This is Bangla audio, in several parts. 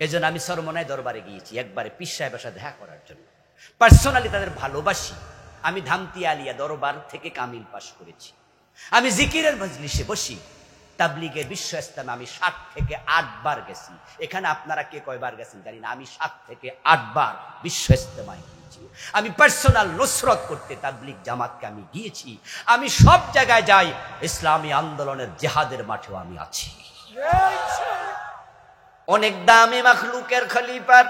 এজন্য আমি সরমনায় দরবারে গিয়েছি একবারে পীর সাহেবের সাথে দেখা করার জন্য। পার্সোনালি তাদের ভালোবাসি। আমি ধামতি আলিয়া দরবার থেকে কামিল পাশ করেছি। আমি জিকিরের মজলিসে বসি। তাবলিগের বিশ্ব ইস্তেমা আমি 7 থেকে 8 বার গেছি। এখানে আপনারা কে কয়বার গেছেন জানি না, আমি 7 থেকে 8 বার বিশ্ব ইস্তেমায় গিয়েছি। আমি পার্সোনাল নুসরত করতে তাবলিগ জামাতকে আমি গিয়েছি। আমি সব জায়গায় যাই। ইসলামী আন্দোলনের জিহাদের মাঠেও আমি আছি। অনেক দামি মাখলুকের খলিফা,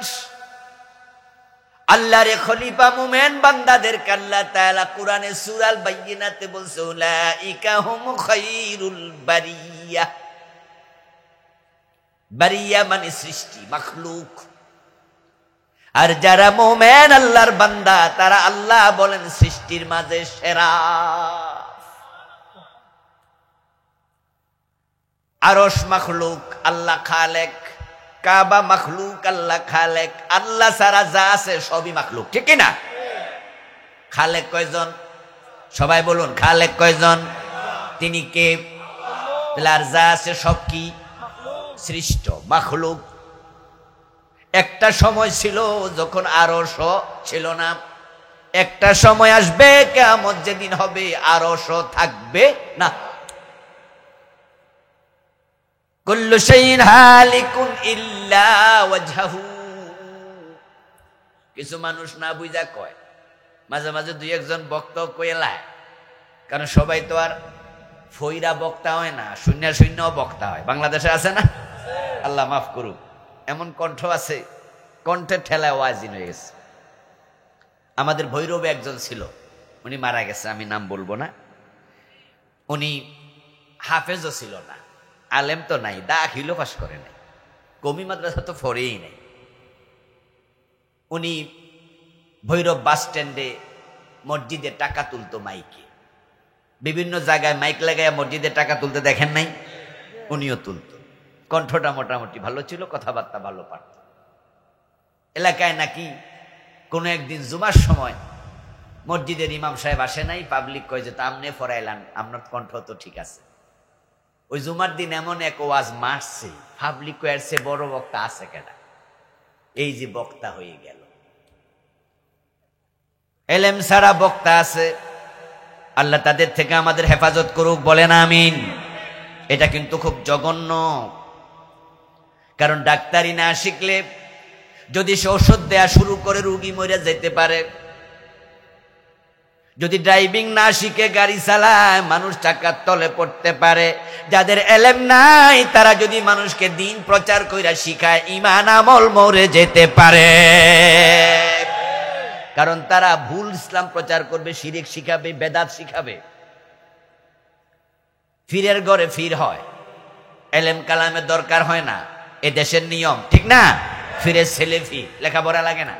আল্লাহর খলিফা মুমিন বান্দাদেরকে আল্লাহ তাআলা কোরআনে সূরা আল বাইয়িনাতে বলছে উলাইকা হুম খায়রুল বারিয়া। বারিয়া মানে সৃষ্টি, মাখলুক। আর যারা মুমিন আল্লাহর বান্দা তারা আল্লাহ বলেন সৃষ্টির মাঝে সেরা। আরশ মাখলুক, আল্লাহ খালেক। কাবা মাখলুক, আল্লাহ খালেক। আল্লাহ সারা যা আছে সবই মাখলুক, ঠিক না? খালেক কয়জন? সবাই বলুন, খালেক কয়জন? তিনি কে? আর যা আছে সব কি? সৃষ্ট, মাখলুক। একটা সময় ছিল যখন আরশ ছিল না। একটা সময় আসবে কিয়ামত যেদিন হবে আরশ থাকবে না। কুল্লু শাইইন হালিকুন ইল্লা ওয়াজহু। কিছু মানুষ না বুঝা কয়, মাঝে মাঝে দুই একজন বক্তা কইলায়, কারণ সবাই তো আর ফইরা বক্তা হয় না, শূন্য শূন্য বক্তা হয়। বাংলাদেশে আছে না? আল্লাহ মাফ করুক, এমন কণ্ঠ আছে, কণ্ঠের ঠেলায় ওয়াজিন হয়ে গেছে। আমাদের ভৈরবে একজন ছিল, উনি মারা গেছে, আমি নাম বলবো না। উনি হাফেজও ছিল না, আলেম তো নাই, দাখিলও পাস করে নাই, কমি মাদ্রাসা তো পড়েই নাই। উনি ভৈরব বাস স্ট্যান্ডে মসজিদে টাকা তুলতো মাইকে, বিভিন্ন জায়গায় মাইক লাগাইয়া মসজিদে টাকা তুলতে দেখেন নাই? উনিও তুলতো। কণ্ঠটা মোটামুটি ভালো ছিল, কথাবার্তা ভালো পারত। এলাকায় নাকি কোনো একদিন জুমার সময় মসজিদের ইমাম সাহেব আসে নাই, পাবলিক কয় যে তা আমনে ফরাইলাম, আপনার কণ্ঠ তো ঠিক আছে। ওই জুমার দিন এমন এক ওয়াজ মারছে, পাবলিক কয়ের সে বড় বক্তা আছে কেনা? এই যে বক্তা হয়ে গেল। এলেম সারা বক্তা আছে, আল্লাহ তাদের থেকে আমাদের হেফাজত করুক, বলেন আমিন। এটা কিন্তু খুব জঘন্য, কারণ ডাক্তারি না শিখলে যদি সে ওষুধ দেয়া শুরু করে রুগী মরে যেতে পারে। যদি ড্রাইভিং না শিখে গাড়ি চালায় মানুষ চাকার তলে পড়তে পারে। যাদের এলেম নাই তারা যদি মানুষকে দিন প্রচার কইরা শিখায়, ঈমান আমল মরে যেতে পারে, কারণ তারা ভুল ইসলাম প্রচার করবে, শিরিক শিখাবে, বেদাত শিখাবে। ফিরের ঘরে ফির হয়, এলেম কালামের দরকার হয় না, এ দেশের নিয়ম, ঠিক না? ফিরের ছেলে ফি, লেখাপড়া লাগে না।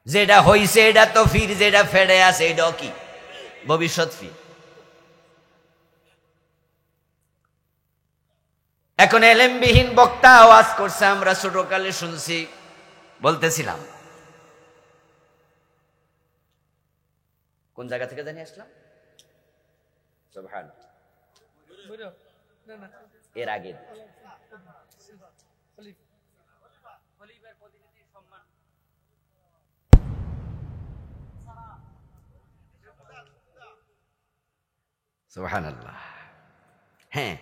যেটা হইছে এটা তো ফির, যেটা ফেড়ে আছে এটাও কি? ভবিষ্যৎ ফির। এখন এলেমবিহীন বক্তা আওয়াজ করছে, আমরা ছোটকালে শুনছি। বলতেছিলাম কোন জায়গা থেকে জানি আসলাম, সুবহানাল্লাহ, এর আগে সুবহানাল্লাহ। হ্যাঁ,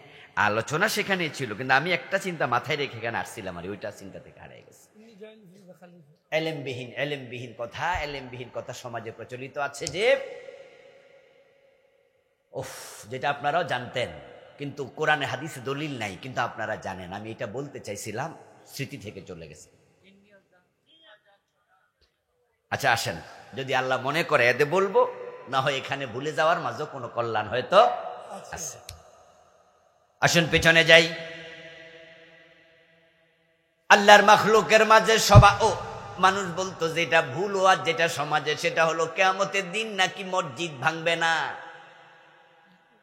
আলোচনা সেখানে ছিল, কিন্তু আমি একটা চিন্তা মাথায় রেখে এখানে আসছিলাম, আর ওইটা চিন্তা থেকে হারিয়ে গেছে। এলেমবিহীন কথা সমাজে প্রচলিত আছে যে যেটা আপনারাও জানতেন, কিন্তু কোরআনে হাদিসে দলিল নাই, কিন্তু আপনারা জানেন। আমি এটা বলতে চাইছিলাম, স্মৃতি থেকে চলে গেছে। আচ্ছা আসেন, যদি আল্লাহ মনে করে এতে বলবো, না হয় এখানে ভুলে যাওয়ার মাঝে কোনো কল্যাণ হয়তো আছে। আসুন পেছনে যাই। আল্লাহর মাখলুকের মাঝে মানুষ বলতো যেটা ভুল হওয়ার, যেটা সমাজে, সেটা হলো কিয়ামতের দিন নাকি মসজিদ ভাঙবে না।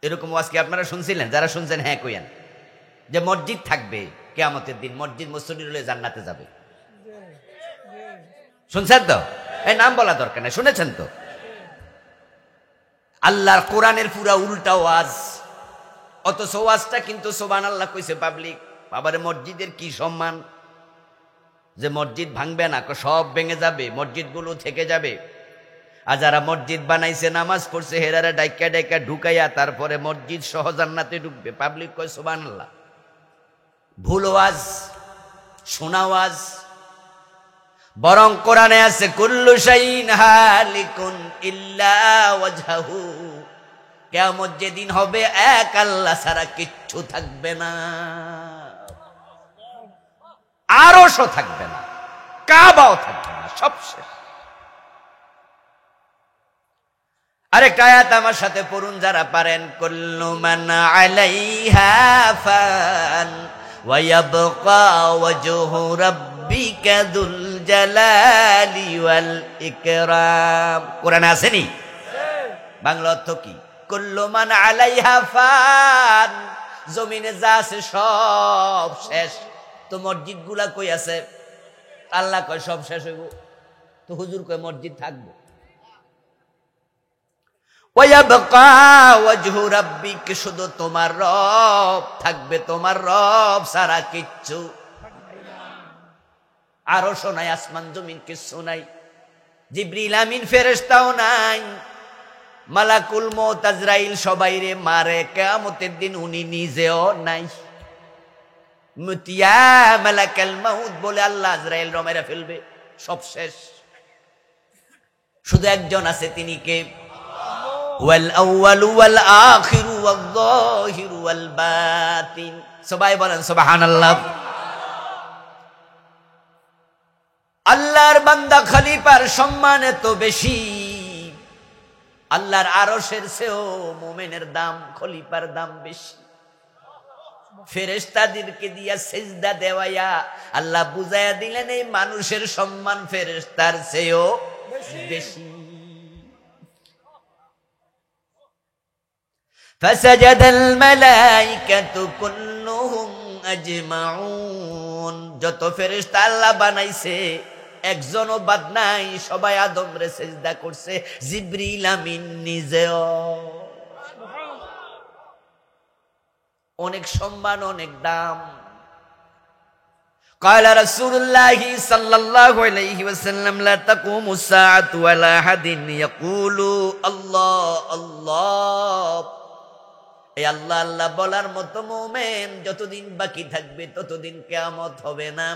এরকম ওয়াজ কি আপনারা শুনছিলেন? যারা শুনছেন হ্যাঁ কইয়েন, যে মসজিদ থাকবে কিয়ামতের দিন, মসজিদ মুসল্লি হলে জান্নাতে যাবে। শুনছেন তো? এই নাম বলা দরকার নেই, শুনেছেন তো? আল্লাহর কোরআনের পুরা উল্টা ওয়াজ, অথচ ওয়াজটা কিন্তু সুবহানাল্লাহ কইছে পাবলিক। বাবারে মসজিদের কি সম্মান, যে মসজিদ ভাঙবে না, সব ভেঙে যাবে, মসজিদগুলো থেকে যাবে। আর যারা মসজিদ বানাইছে, নামাজ পড়ছে, হেরারা ডাইকা ডাইকা ঢুকাইয়া তারপরে মসজিদ সহ জান্নাতে ঢুকবে। পাবলিক কয় সুবহানাল্লাহ। ভুল ওয়াজ, শোনা ওয়াজ। বরং কোরআনে আছে কুল্লু শাইইন হালিকুন ইল্লা ওয়াজহাহু, কিয়ামত যেদিন হবে এক আল্লাহ ছাড়া কিচ্ছু থাকবে না, আরশও থাকবে না, কাবাও থাকবে না, সব শেষ। আরেকটা আয়াত আমার সাথে পড়ুন যারা পারেন। কুল্লু মান আলাইহা ফান ওয়া ইয়াবকা ওয়াজহু রাব্বিকা যুল জালালি ওয়াল ইকরাম। কোরআনে আসেনি? বাংলা অর্থ কি? কুল্লু মান আলাইহা ফান, জমিনে যা আছে সব শেষ। তো মসজিদ গুলা কই আছে? আল্লাহ কয় সব শেষ হইব, তো হুজুর কয় মসজিদ থাকবে। ওয়ায়াবকা ওয়াজহু রাব্বিক, শুধু তোমার রব থাকবে, তোমার রব সারা কিচ্ছু। আরশ নাই, আসমান জমিন কিচ্ছু নাই, জিবরিল আমিন ফেরেশতাও নাই, মালাকুল মউত আজরাইল সবাইরে মারে, কিয়ামতের দিন উনি নিজেও নাই। মুতিয়া মালাকাল মাউত বলে আল্লাহ আজরাইল রমেরা ফেলবে, সব শেষ। শুধু একজন আছে, তিনি কে? ওয়াল আউয়ালু ওয়াল আখিরু ওয়াল যাহিরু ওয়াল বাতিন। সবাই বলেন সুবহানাল্লাহ। আল্লাহর বান্দা খলিফার সম্মান এত বেশি, আল্লাহর আরশের চেয়েও মুমিনের দাম, খলিফার দাম বেশি। ফেরেশতাদেরকে দিয়া সিজদা দেওয়াইয়া আল্লাহ বুঝাইয়া দিলেন এই মানুষের সম্মান ফেরেশতার চেয়েও বেশি। ফাসাজাদাল মালাইকাতু কুল্লুহুম আজমাউন, যত ফেরেশতা আল্লাহ বানাইছে একজনও বাদ নাই, সবাই আদমরে সিজদা করছে, জিবরিল আমিন নিজেও। অনেক সম্মান, অনেক দাম। قال رسول الله صلى الله عليه وسلم لا تقوم الساعة ولا أحد يقول الله الله। এই আল্লাহ আল্লাহ বলার মতো মুমিন যতদিন বাকি থাকবে ততদিন কিয়ামত হবে না।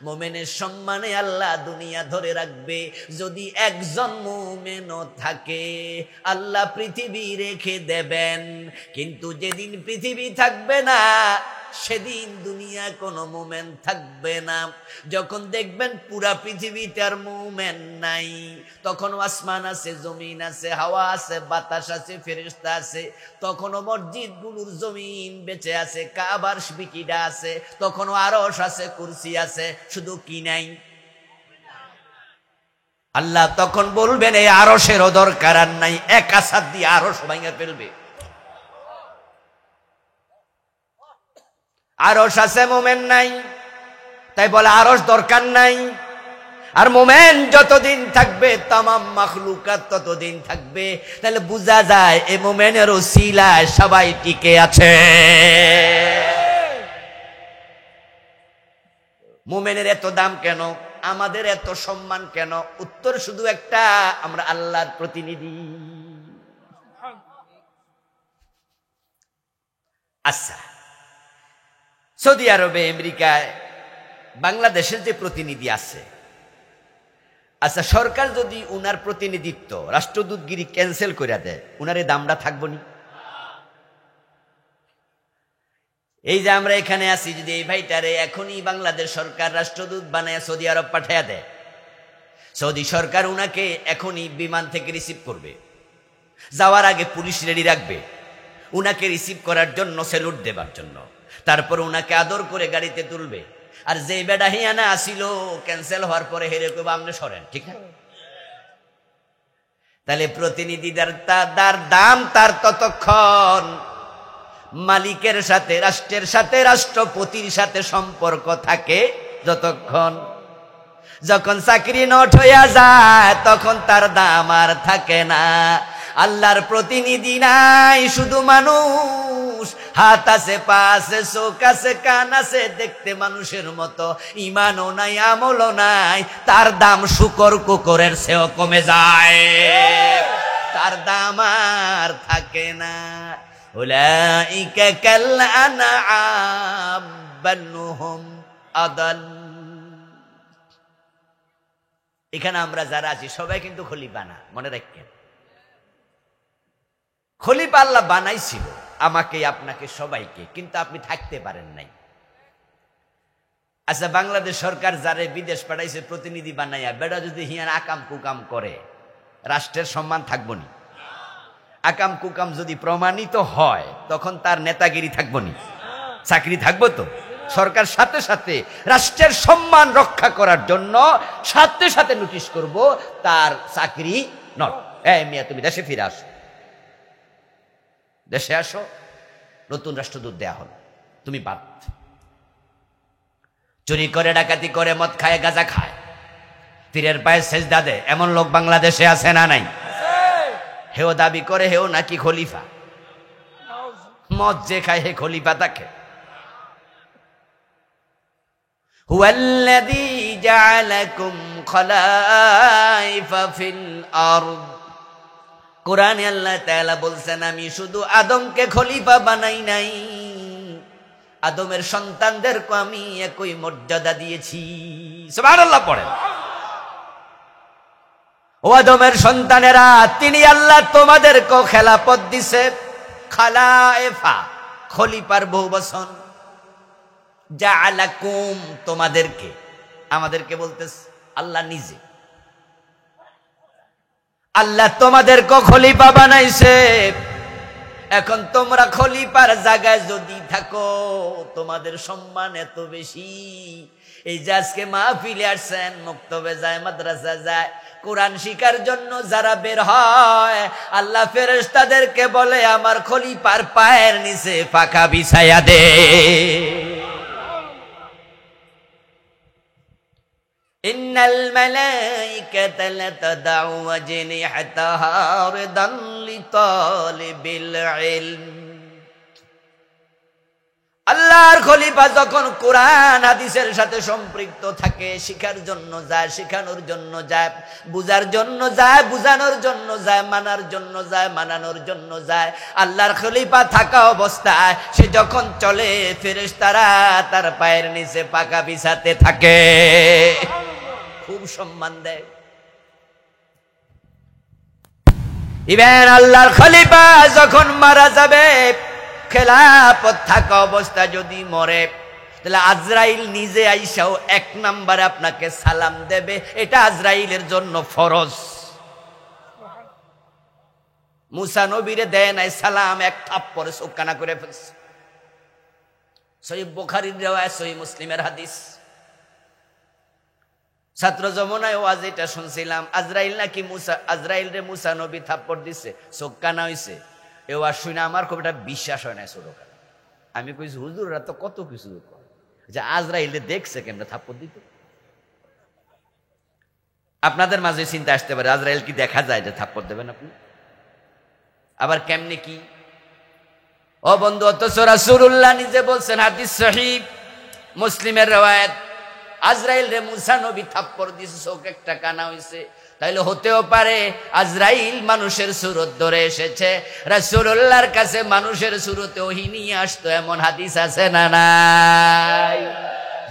মুমিনের সম্মানে আল্লাহ দুনিয়া ধরে রাখবে। যদি একজন মুমিনও থাকে আল্লাহ পৃথিবী রেখে দেবেন, কিন্তু যেদিন পৃথিবী থাকবে না সেদিন দুনিয়া কোনো মুমিন থাকবে না। যখন দেখবেন পুরা পৃথিবীতে আর মুমিন নাই, তখন আসমান আছে, জমিন আছে, হাওয়া আছে, বাতাস আছে, ফেরেশতা আছে, তখনও মসজিদগুলোর জমিন বেঁচে আছে, কাবার বিকিটা আছে, তখনও আরশ আছে, কুরসি আছে, শুধু কি নাই? আল্লাহ তখন বলবেন এই আরশেরও দরকার আর নাই, এক আছাড় দিয়ে আরশ ভাঙা ফেলবে। আরশ আছে, মুমিন নাই, তাই বলে আরশ দরকার নাই। আর মুমিন যতদিন থাকবে তামাম মাখলুকাত ততদিন থাকবে। তাহলে বোঝা যায় এই মুমিনের ওসিলায় সবাই টিকে আছে। মুমিনের এত দাম কেন, আমাদের এত সম্মান কেন? উত্তর শুধু একটা, আমরা আল্লাহর প্রতিনিধি। আচ্ছা, সৌদি আরবে, আমেরিকায়, বাংলাদেশের যে প্রতিনিধি আছে, আচ্ছা সরকার যদি উনার প্রতিনিধিত্ব, রাষ্ট্রদূতগিরি ক্যান্সেল করে দেয়, উনার এই দামটা থাকবো নি? এই যে আমরা এখানে আছি, যদি এই ভাইটারে এখনই বাংলাদেশ সরকার রাষ্ট্রদূত বানায় সৌদি আরব পাঠাইয়া দেয়, সৌদি সরকার উনাকে এখনই বিমান থেকে রিসিভ করবে, যাওয়ার আগে পুলিশ রেডি রাখবে উনাকে রিসিভ করার জন্য, স্যালুট দেবার জন্য, তারপর উনাকে আদর করে গাড়িতে তুলবে। আর যে বেডা হিয়ানা আসিল ক্যান্সেল হওয়ার পরে হেরে কইব আপনি সরেন, ঠিক না? তাহলে প্রতিনিধিদের তার দাম তার ততক্ষণ মালিকের সাথে, রাষ্ট্রের সাথে, রাষ্ট্রপতির সাথে সম্পর্ক থাকে যতক্ষণ। যখন চাকরি নট হইয়া যায় তখন তার দাম আর থাকে না। আল্লাহর প্রতিনিধি নাই, শুধু মানুষ হাত আছে, পা আছে, চোখ আছে, কান আছে, দেখতে মানুষের মতো, ইমানও নাই, আমলও নাই, তার দাম শুকর কুকুরের চেয়েও কমে যায়, তার দাম আর থাকে না। উলাইকা কাল আনআম বাল হুম আদাল। এখানে আমরা যারা আছি সবাই কিন্তু খলিফা না, মনে রাখবেন। খলিফা আল্লাহ বানাইছিল আমাকে, আপনাকে, সবাইকে, কিন্তু আপনি থাকতে পারেন নাই। আচ্ছা, বাংলাদেশ সরকার যারে বিদেশ পাঠাইছে প্রতিনিধি বানাইয়া, বেটা যদি হিয়ার আকাম কুকাম করে, রাষ্ট্রের সম্মান থাকবো নি? আকাম কুকাম যদি প্রমাণিত হয় তখন তার নেতাগিরি থাকবো নি? চাকরি থাকবো তো? সরকার সাথে সাথে রাষ্ট্রের সম্মান রক্ষা করার জন্য সাথে সাথে নোটিশ করব, তার চাকরি নট। এই মিয়া, তুমি দেশে ফিরে আসো, দেশে আসো, নতুন রাষ্ট্রদূত দেয়া হল, তুমি বাদ। চুরি করে, ডাকাতি করে, মদ খায়, গাঁজা খায়, পীরের পায়ে সেজদা দেয়, এমন লোক বাংলাদেশে আছে না নাই? হেও দাবি করে হেও নাকি খলিফা, মদ যে খায় হে খলিফা তাকে। হুয়াল্লাযী জাআলাকুম খলাইফা ফিল আরদ। কোরআনে আল্লাহ তাআলা বলছেন, আমি শুধু আদমকে খলিফা বানাই নাই, আদমের সন্তানদেরকে আমি একই মর্যাদা দিয়েছি। সুবহানাল্লাহ পড়েন। ও আদমের সন্তানেরা, তিনি আল্লাহ তোমাদেরকে খেলাফত দিছে, খালায়েফা, খলিফার বহুবচন, জাআলাকুম, তোমাদেরকে, আমাদেরকে বলতেছে আল্লাহ নিজে। আল্লাহ তোমাদেরকে খলিফা বানাইছে। এখন তোমরা খলিফার জায়গায় যদি থাকো, তোমাদের সম্মান এত বেশি। এই যে আজকে মাহফিলে আসছেন, মক্তবে যায়, মাদ্রাসা যায়, কোরআন শিখার জন্য যারা বের হয়, আল্লাহ ফেরেশতাদেরকে বলে আমার খলিফার পায়ের নিচে পাখা বিছায়া দে। ইন্নাল মালাইকাতা লাতাদাউ আজনিহাতাহা রিদান লিতালিবিল ইলম। আল্লাহর খলিফা যখন কোরআন হাদিসের সাথে সম্পৃক্ত থাকে, শিখার জন্য যায়, শেখানোর জন্য যায়, বুঝার জন্য যায়, বুঝানোর জন্য যায়, মানার জন্য যায়, মানানোর জন্য যায়। আল্লাহর খলিফা থাকা অবস্থায় সে যখন চলে, ফেরেশতারা তার পায়ের নিচে পাকা বিছাতে থাকে, খুব সম্মান দেয়। ইভেন আল্লাহর খলিফা যখন মারা যাবে, খেলাফত থাকা অবস্থা যদি মরে, তাহলে আজরাইল নিজে আইসাও 1 নম্বরে আপনাকে সালাম দেবে। এটা আজরাইলের জন্য ফরজ। মুসা নবীরে দেয় নাই সালাম, এক থাপ্পড়ে চোখকানা করে ফেলছে। সহিহ বুখারীর riwayat, সহিহ মুসলিমের হাদিস। ছাত্র যমুনায় ওয়াজ এটা শুনছিলাম, আজরাইল নাকি আজরাইল রে মুসা নবী থাপ্পড় দিছে, চোখকানা হইছে। এ ওয়াজ শুনে আমার খুব একটা বিশ্বাস হয় না ছোটকালে। আমি কইছি, হুজুররা তো কত কিছু করে, যে আজরাইলে দেখছে কেমনে থাপ্পড় দিতে। আপনাদের মাঝে চিন্তা আসতে পারে, আজরাইল কি দেখা যায় যে থাপ্পড় দেবেন আপনি? আবার কেমনে কি? ও বন্ধু, অথচ রাসূলুল্লাহ নিজে বলছেন, হাদিস সহিহ মুসলিমের riwayat, আজরাইল রে মুসা নবী থাপ্পড় দিছে, চোখ একটা কানা হইছে। তাইলে হতেও পারে আজরাইল মানুষের সুরত ধরে এসেছে, রাসূলুল্লাহর কাছে মানুষের সুরতে ওহী নিয়ে আসতো, এমন হাদিস আছে না নাই?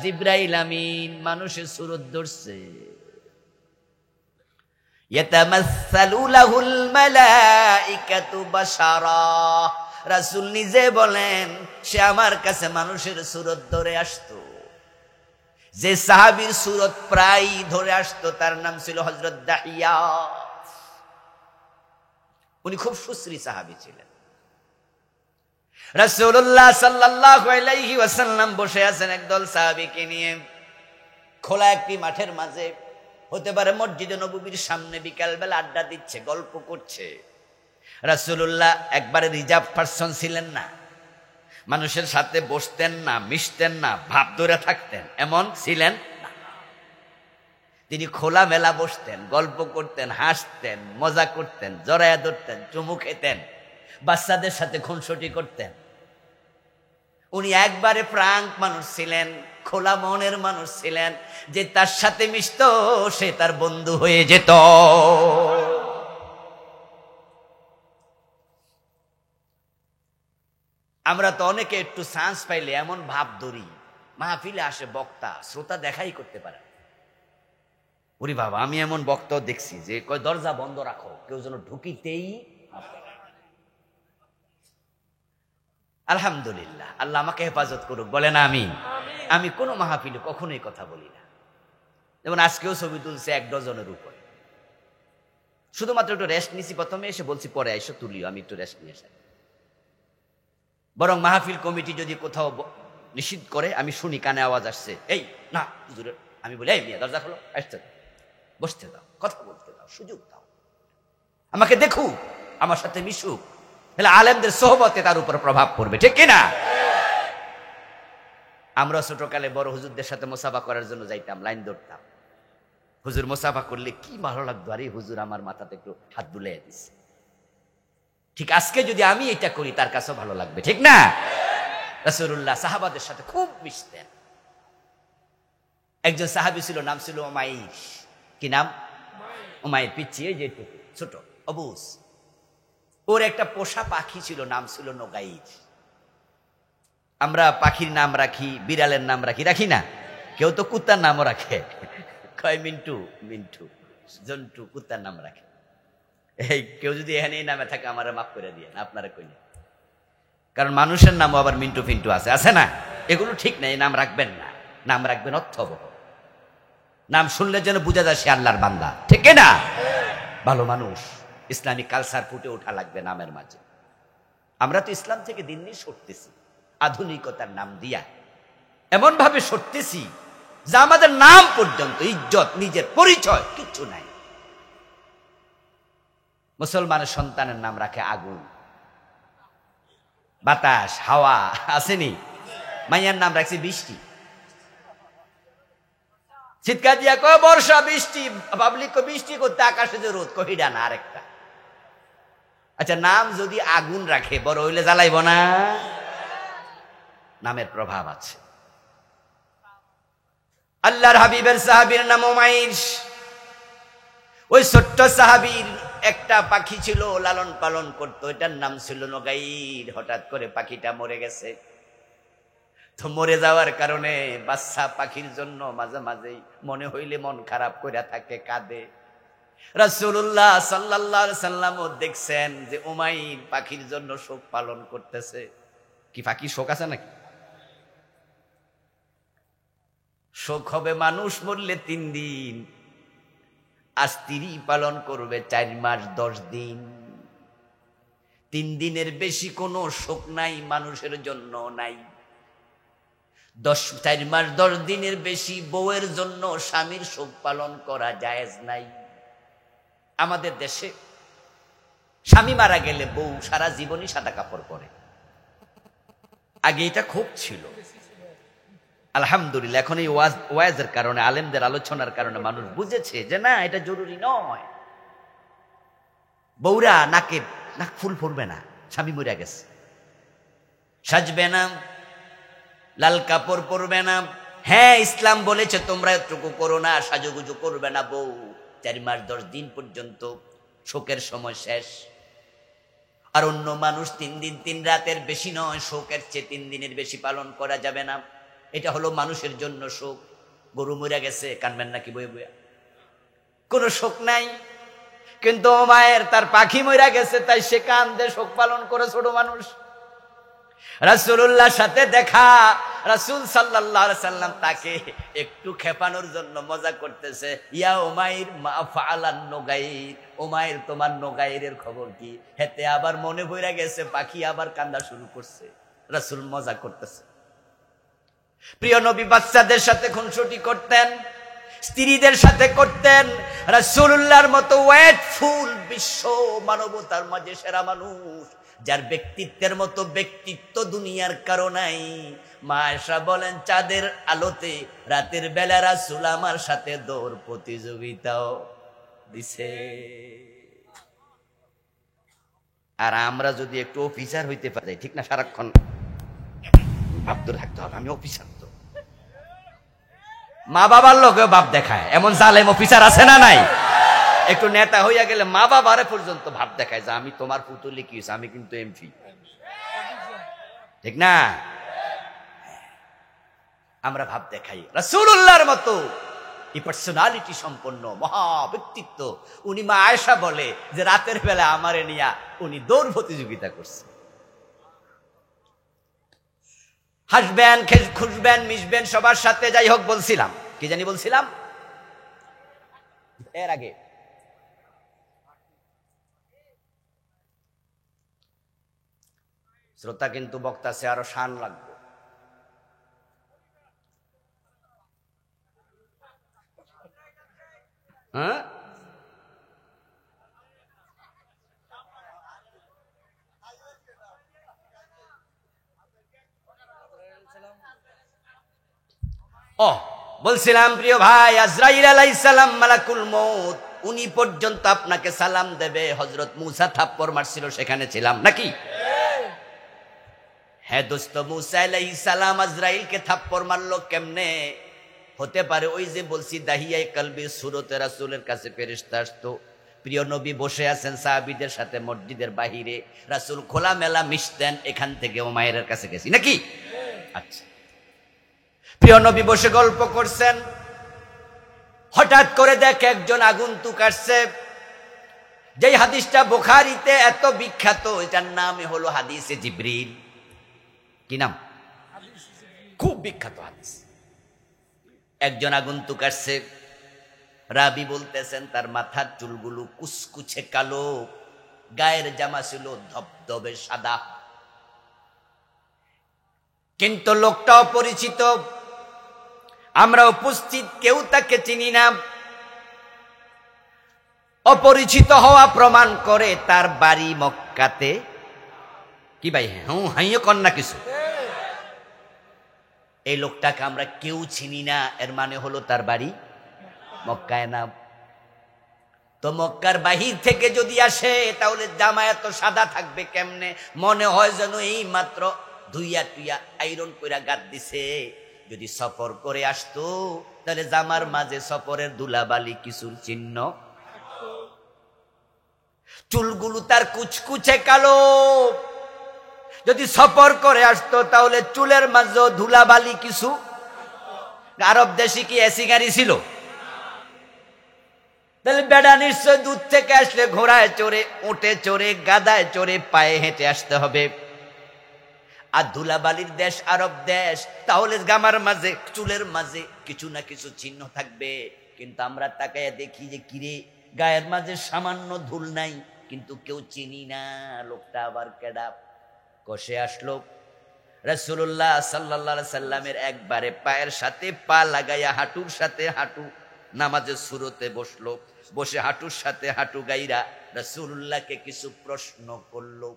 জিবরাইল আমিন মানুষের সুরত ধরছে। ইয়াতামাসসালু লাহুল মালাইকাতু বাশারা, রাসূল নিজে বলেন সে আমার কাছে মানুষের সুরত ধরে আসতো। যে সাহাবীর সুরত প্রায় ধরে আসতো তার নাম ছিল হযরত দাহিয়া। উনি খুব সুশ্রী সাহাবী ছিলেন। রাসূলুল্লাহ সাল্লাল্লাহু আলাইহি ওয়াসাল্লাম বসে আছেন একদল সাহাবীকে নিয়ে খোলা একটি মাঠের মাঝে, হতে পারে মসজিদে নববীর সামনে, বিকালবেলা আড্ডা দিচ্ছে, গল্প করছে। রাসূলুল্লাহ একবারে রিজার্ভ পারসন ছিলেন না, মানুষের সাথে বসতেন না, মিশতেন না, ভাব ধরে থাকতেন, এমন ছিলেন না। তিনি খোলা মেলা বসতেন, গল্প করতেন, হাসতেন, মজা করতেন, জড়ায়া ধরতেন, চুমু খেতেন, বাচ্চাদের সাথে খুনসুটি করতেন। উনি একবারে ফ্রাঙ্ক মানুষ ছিলেন, খোলা মনের মানুষ ছিলেন, যে তার সাথে মিশতো সে তার বন্ধু হয়ে যেত। আমরা তো অনেকে একটু চান্স পাইলে এমন ভাব ধরি, মাহফিলে আসে বক্তা, শ্রোতা দেখাই করতে পারে। ওরে বাবা, আমি এমন বক্তাও দেখছি যে কয় দরজা বন্ধ রাখো, কেউ যেন ঢুকিতেই। আলহামদুলিল্লাহ, আল্লাহ আমাকে হেফাজত করুক, বলে না আমি। আমি কোনো মাহফিলে কখনোই কথা বলি না। যেমন আজকেও ছবি তুলছে 1 ডজনের উপরে, শুধুমাত্র একটু রেস্ট নিছি, প্রথমে এসে বলছি পরে এসে তুলিও, আমি একটু রেস্ট নিয়ে আসি। বরং মাহফিল কমিটি যদি কোথাও নিষিদ্ধ করে, আমি শুনি কানে আওয়াজ আসছে, এই না হুজুরের, আমি বলি এই মিয়া দরজা খোলো, আসতে দাও, বসতে দাও, কথা বলতে দাও, সুযোগ দাও, আমাকে দেখুক, আমার সাথে মিশুক, তাহলে আলেমদের সোহবতে তার উপর প্রভাব পড়বে, ঠিক কিনা? আমরা ছোটকালে বড় হুজুরদের সাথে মোসাফা করার জন্য যাইতাম, লাইন ধরতাম। হুজুর মোসাফা করলে কি ভালো লাগতো, আরে হুজুর আমার মাথাতে একটু হাত বুলাইয়া দিচ্ছে। ঠিক আজকে যদি আমি এটা করি, তার কাছেও ভালো লাগবে, ঠিক না? রাসূলুল্লাহ সাহাবাদের সাথে খুব মিশতেন। একজন সাহাবী ছিল, নাম ছিল উমাইর। কি নাম? উমাইর, পিছিয়ে যেটুকু ছোট অবুজ। ওর একটা পোষা পাখি ছিল, নাম ছিল নোগাইর। আমরা পাখির নাম রাখি, বিড়ালের নাম রাখি, রাখি না? কেউ তো কুত্তার নামও রাখে, কয় মিন্টু, মিন্টু, জন্টু, কুত্তার নাম রাখে। এই কেউ যদি এখানে এই নামে থাকে, আমারে মাফ করে দিয়ে, আপনারা কইলে, কারণ মানুষের নামও আবার মিন্টু ফিন্টু আছে, আছে না? এগুলো ঠিক না, এই নাম রাখবেন না। নাম রাখবেন অর্থবহ, নাম শুনলে যেন বোঝা যায় সে আল্লাহর বান্দা, ঠিক না? ভালো মানুষ। ইসলামিক কালচার ফুটে ওঠা লাগবে নামের মাঝে। আমরা তো ইসলাম থেকে দিন দিন সরতেছি, আধুনিকতার নাম দিয়া এমন ভাবে সরতেছি যে আমাদের নাম পর্যন্ত, ইজ্জত, নিজের পরিচয় কিচ্ছু নাই। মুসলমানের সন্তানের নাম রাখে আগুন, বাতাস, হাওয়া, আসেনি? মাইয়ার নাম রাখছে বৃষ্টি, চিৎকার দিয়া কয় বর্ষা, বৃষ্টি, পাবলিক বৃষ্টি করতে, আকাশে যে রোদ, কহিডা না আরেকটা। আচ্ছা, নাম যদি আগুন রাখে, বড় হইলে জ্বালাইব না? নামের প্রভাব আছে। আল্লাহর হাবিবের সাহাবীর নাম উমাইর। ওই ছোট্ট সাহাবীর একটা পাখি ছিল, লালন পালন করতো, এটার নাম ছিল নোগাইর। হঠাৎ করে পাখিটা মরে গেছে। তো মরে যাওয়ার কারণে বাচ্চা পাখির জন্য মাঝে মাঝেই মনে হইলে মন খারাপ করে থাকে, কাঁদে। রাসূলুল্লাহ সাল্লাল্লাহু আলাইহি সাল্লাম দেখছেন যে উমাইর পাখির জন্য শোক পালন করতেছে। কি পাখি শোক আছে নাকি? শোক হবে মানুষ মরলে 3 দিন, আর স্ত্রী পালন করবে 4 মাস 10 দিন। 3 দিনের বেশি কোনো শোক নাই, মানুষের জন্য নাই। 4 মাস 10 দিনের বেশি বউয়ের জন্য স্বামীর শোক পালন করা জায়েজ নাই। আমাদের দেশে স্বামী মারা গেলে বউ সারা জীবনই সাদা কাপড় পরে। আগে এটা খুব ছিল, আলহামদুলিল্লাহ এখন এই ওয়াজের কারণে, আলেমদের আলোচনার কারণে মানুষ বুঝেছে যে না, এটা জরুরি নয়। বউরা নাক ফুল পরবে না, স্বামী মরে গেছে, সাজবে না, লাল কাপড় পরবে না। হ্যাঁ, ইসলাম বলেছে তোমরা এতটুকু করো না, সাজুগুজু করবে না। বউ 4 মাস 10 দিন পর্যন্ত শোকের সময় শেষ। আর অন্য মানুষ 3 দিন 3 রাতের বেশি নয়, শোকের চেয়ে 3 দিনের বেশি পালন করা যাবে না। এটা হলো মানুষের জন্য শোক। গরু মরে গেছে, কানবেন নাকি বয়ে বয়ে? কোনো শোক নাই। কিন্তু মায়ের তার পাখি মরে গেছে, তাই সে কান্দে, শোক পালন করে ছোট মানুষ। রাসূলুল্লাহর সাথে দেখা, রাসূল সাল্লাল্লাহু আলাইহি সাল্লাম তাকে একটু খেপানোর জন্য মজা করতেছে। ইয়া উমাইর মা ফাআলান নুগাইর, উমাইর তোমার নুগাইরের খবর কি? হেতে আবার মনে পড়ে গেছে, পাখি আবার কান্দা শুরু করছে। রাসূল মজা করতেছে। প্রিয় নবী বাচ্চাদের সাথে খুনসুটি করতেন, স্ত্রীদের সাথে করতেন। রাসূলুল্লাহর মতো ওয়েটফুল, বিশ্ব মানবতার মাঝে সেরা মানুষ, যার ব্যক্তিত্বের মতো ব্যক্তিত্ব দুনিয়ার কারো নাই। মা আয়েশা বলেন, চাঁদের আলোতে রাতের বেলা রাসূল আমার সাথে দৌড় প্রতিযোগিতাও দিছে। আর আমরা যদি একটু অফিসার হইতে পারি, ঠিক না, সারাক্ষণ ভাব ধরে থাকতে হবে, আমি অফিসার তো। মা বাবার লোকেও ভাব দেখায়, এমন জালেম অফিসার আছে না নাই? একটু নেতা হইয়া গেলে মা বাবারে পর্যন্ত ভাব দেখায় যে আমি তোমার পুতুলি কি হয়েছে, আমি কিন্তু এমপি, ঠিক না? আমরা ভাব দেখাই। রাসূলুল্লাহর মতো এই পার্সোনালিটি সম্পন্ন মহা ব্যক্তিত্ব, উনি মা আয়েশা বলে যে রাতের বেলা আমারে নিয়া উনি দৌড় প্রতিযোগিতা করছে। হাসবেন, খুশবেন, মিশবেন সবার সাথে। যাই হোক, বলছিলাম কি জানি বলছিলাম এর আগে, শ্রোতা কিন্তু বক্তাছে, আরো শান লাগবে। হ্যাঁ, ও বলছিলাম প্রিয় ভাই, আজরাইল আলাইহিস সালাম মালাকুল মউত, উনি পর্যন্ত আপনাকে সালাম দেবে। হযরত মূসা থাপ্পড় মারছিল, সেখানে ছিলাম নাকি? হ্যাঁ দোস্ত, মূসা আলাইহিস সালাম আজরাইলকে থাপ্পড় মারলো কেমনে? হতে পারে ওই যে বলছি দাহিয়ায়ে কলবি সুরতে রাসূলের কাছে ফেরেশতা আসতো, প্রিয় নবী বসে আছেন সাহাবীদের সাথে মসজিদের বাহিরে, রাসূল খোলামেলা মিশতেন, এখান থেকে উমাইরের কাছে গেছি নাকি? আচ্ছা, প্রিয় নবী বসে গল্প করছেন, হঠাৎ করে দেখে একজন আগন্তুক আসছে। যেই হাদিসটা বুখারীতে এত বিখ্যাত, এটার নাম হলো হাদিসে জিবরিল। কি নাম? খুব বিখ্যাত হাদিস। একজন আগন্তুক আসছে, রাবি বলতেছেন তার মাথার চুলগুলো কুচকুচে কালো, গায়ের জামা ছিল ধবধবে সাদা, কিন্তু লোকটা অপরিচিত, আমরা উপস্থিত কেউ তাকে চিনি না। অপরিচিত হওয়া প্রমাণ করে তার বাড়ি মক্কাতে। কি ভাই, হ্যাঁ হাইও কন্যা কিছু? এই লোকটাকে আমরা কেউ চিনি না, এর মানে হলো তার বাড়ি মক্কায় না। তো মক্কার বাহির থেকে যদি আসে তাহলে জামা এত সাদা থাকবে কেমনে? মনে হয় যেন এই মাত্র ধুইয়া টুইয়া আয়রন কইরা গাদ দিছে। যদি সফর করে আসতো তাহলে জামার মাঝে সফরের ধুলাবালি কিছুর চিহ্ন। চুলগুলো তার কুচকুচে কালো, যদি সফর করে আসতো তাহলে চুলের মাঝে ধুলাবালি কিছু। আরব দেশে কি এসি গাড়ি ছিল? তাহলে বেড়া নিশ্চয় দূর থেকে আসলে ঘোড়ায় চড়ে, উঠে চড়ে, গাদায় চড়ে, পায়ে হেঁটে আসতে হবে। আর ধুলাবালির দেশ আরব দেশ, তাহলে গামার মাঝে চুলের মাঝে কিছু না কিছু চিহ্ন থাকবে। কিন্তু আমরা তাকায় দেখি যে কিরে, গায়ের মাঝে সামান্য ধুল নাই, কিন্তু কেউ চিনি না লোকটা আবার কেডা। কষে আসলো রাসূলুল্লাহ সাল্লাল্লাহু আলাইহি সাল্লামের একবারে পায়ের সাথে পা লাগাইয়া হাঁটুর সাথে হাঁটু নামাজের সুরতে বসলো, বসে হাঁটুর সাথে হাঁটু গাইরা রাসূলুল্লাহকে কিছু প্রশ্ন করলো।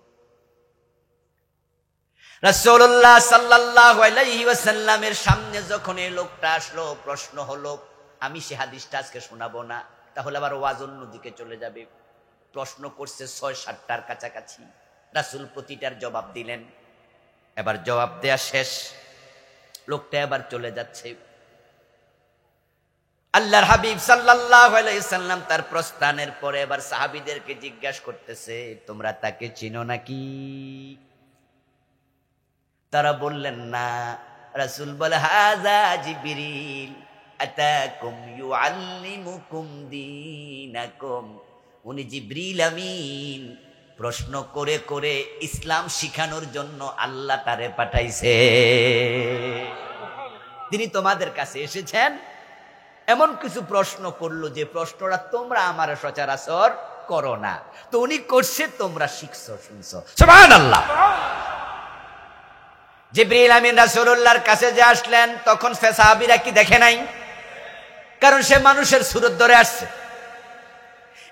রাসূলুল্লাহ সাল্লাল্লাহু আলাইহি ওয়াসাল্লামের সামনে যখন এই লোকটা আসলো, প্রশ্ন হলো, আমি সে হাদিসটা আজকে শোনাবো না, তাহলে আবার ওয়াজ অন্যদিকে চলে যাবে। প্রশ্ন করছে ৬-৭টার কাছাকাছি, রাসূল প্রতিটার জবাব দিলেন। এবার জবাব দেয়া শেষ, লোকটা এবার চলে যাচ্ছে। আল্লাহর হাবিব সাল্লাল্লাহু আলাইহি সাল্লাম তার প্রস্থানের পরে এবার সাহাবীদেরকে জিজ্ঞাসা করতেছে, তোমরা তাকে চিনো নাকি? তারা বললেন না। রাসূল বলে, হাযা জিবরিল আতাকুম ইউআল্লিমুকুম দীনাকুম। উনি জিবরিল আমিন, প্রশ্ন করে করে ইসলাম শিখানোর জন্য আল্লাহ তারে পাঠাইছে। তিনি তোমাদের কাছে এসেছেন, এমন কিছু প্রশ্ন করলো যে প্রশ্নটা তোমরা আমার সচরাচর করো না, তো উনি করছে, তোমরা শিখছো, শুনছো। সুবহানাল্লাহ। জিবরিল আমিন রাসূলুল্লাহর কাছে যে আসলেন, তখন সাহাবীরা কি দেখে নাই? কারণ সে মানুষের সুরত ধরে আসছে।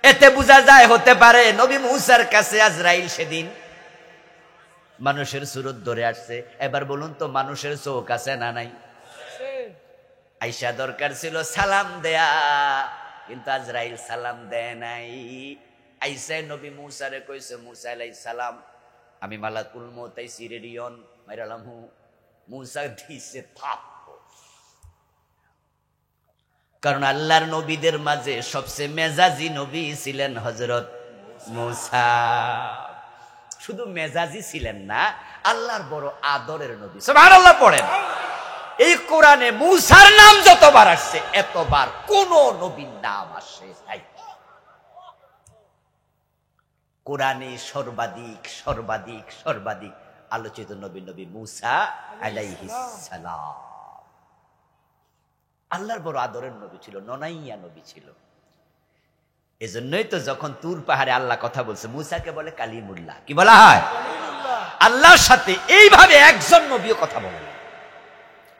এতে বোঝা যায় হতে পারে নবী মূসার কাছে আজরাইল সেদিন মানুষের সুরত ধরে আসছে। এবার বলুন তো, মানুষের চোখ আছে না নাই? আইসা দরকার ছিল সালাম দেয়া, কিন্তু আজরাইল সালাম দেয় নাই। আইসা নবী মূসারে কইছে, মূসা আলাইহিস সালাম, আমি মালাকুল মউত আইছি, রেডিয়ন মাইরালামহু, মূসা দিছে থাপ। কারণ আল্লাহর নবীদের মাঝে সবচেয়ে মেজাজি নবী ছিলেন হযরত মূসা। শুধু মেজাজি ছিলেন না, আল্লাহর বড় আদরের নবী। সুবহানাল্লাহ পড়েন। এই কোরআনে মূসার নাম যতবার আসছে এতবার কোন নবীর নাম আসে নাই। কোরআনে সর্বাধিক সর্বাধিক সর্বাধিক আলোচিত নবী মূসা আলাইহিস সালাম। আল্লাহর বড় আদরের নবী ছিল, ননাইয়া নবী ছিল। এজন্যই তো যখন তুর পাহাড়ে আল্লাহ কথা বলছে, মূসাকে বলে কালিমুল্লাহ। কি বলা হয়? আল্লাহর সাথে এইভাবে একজন নবীও কথা বলেন।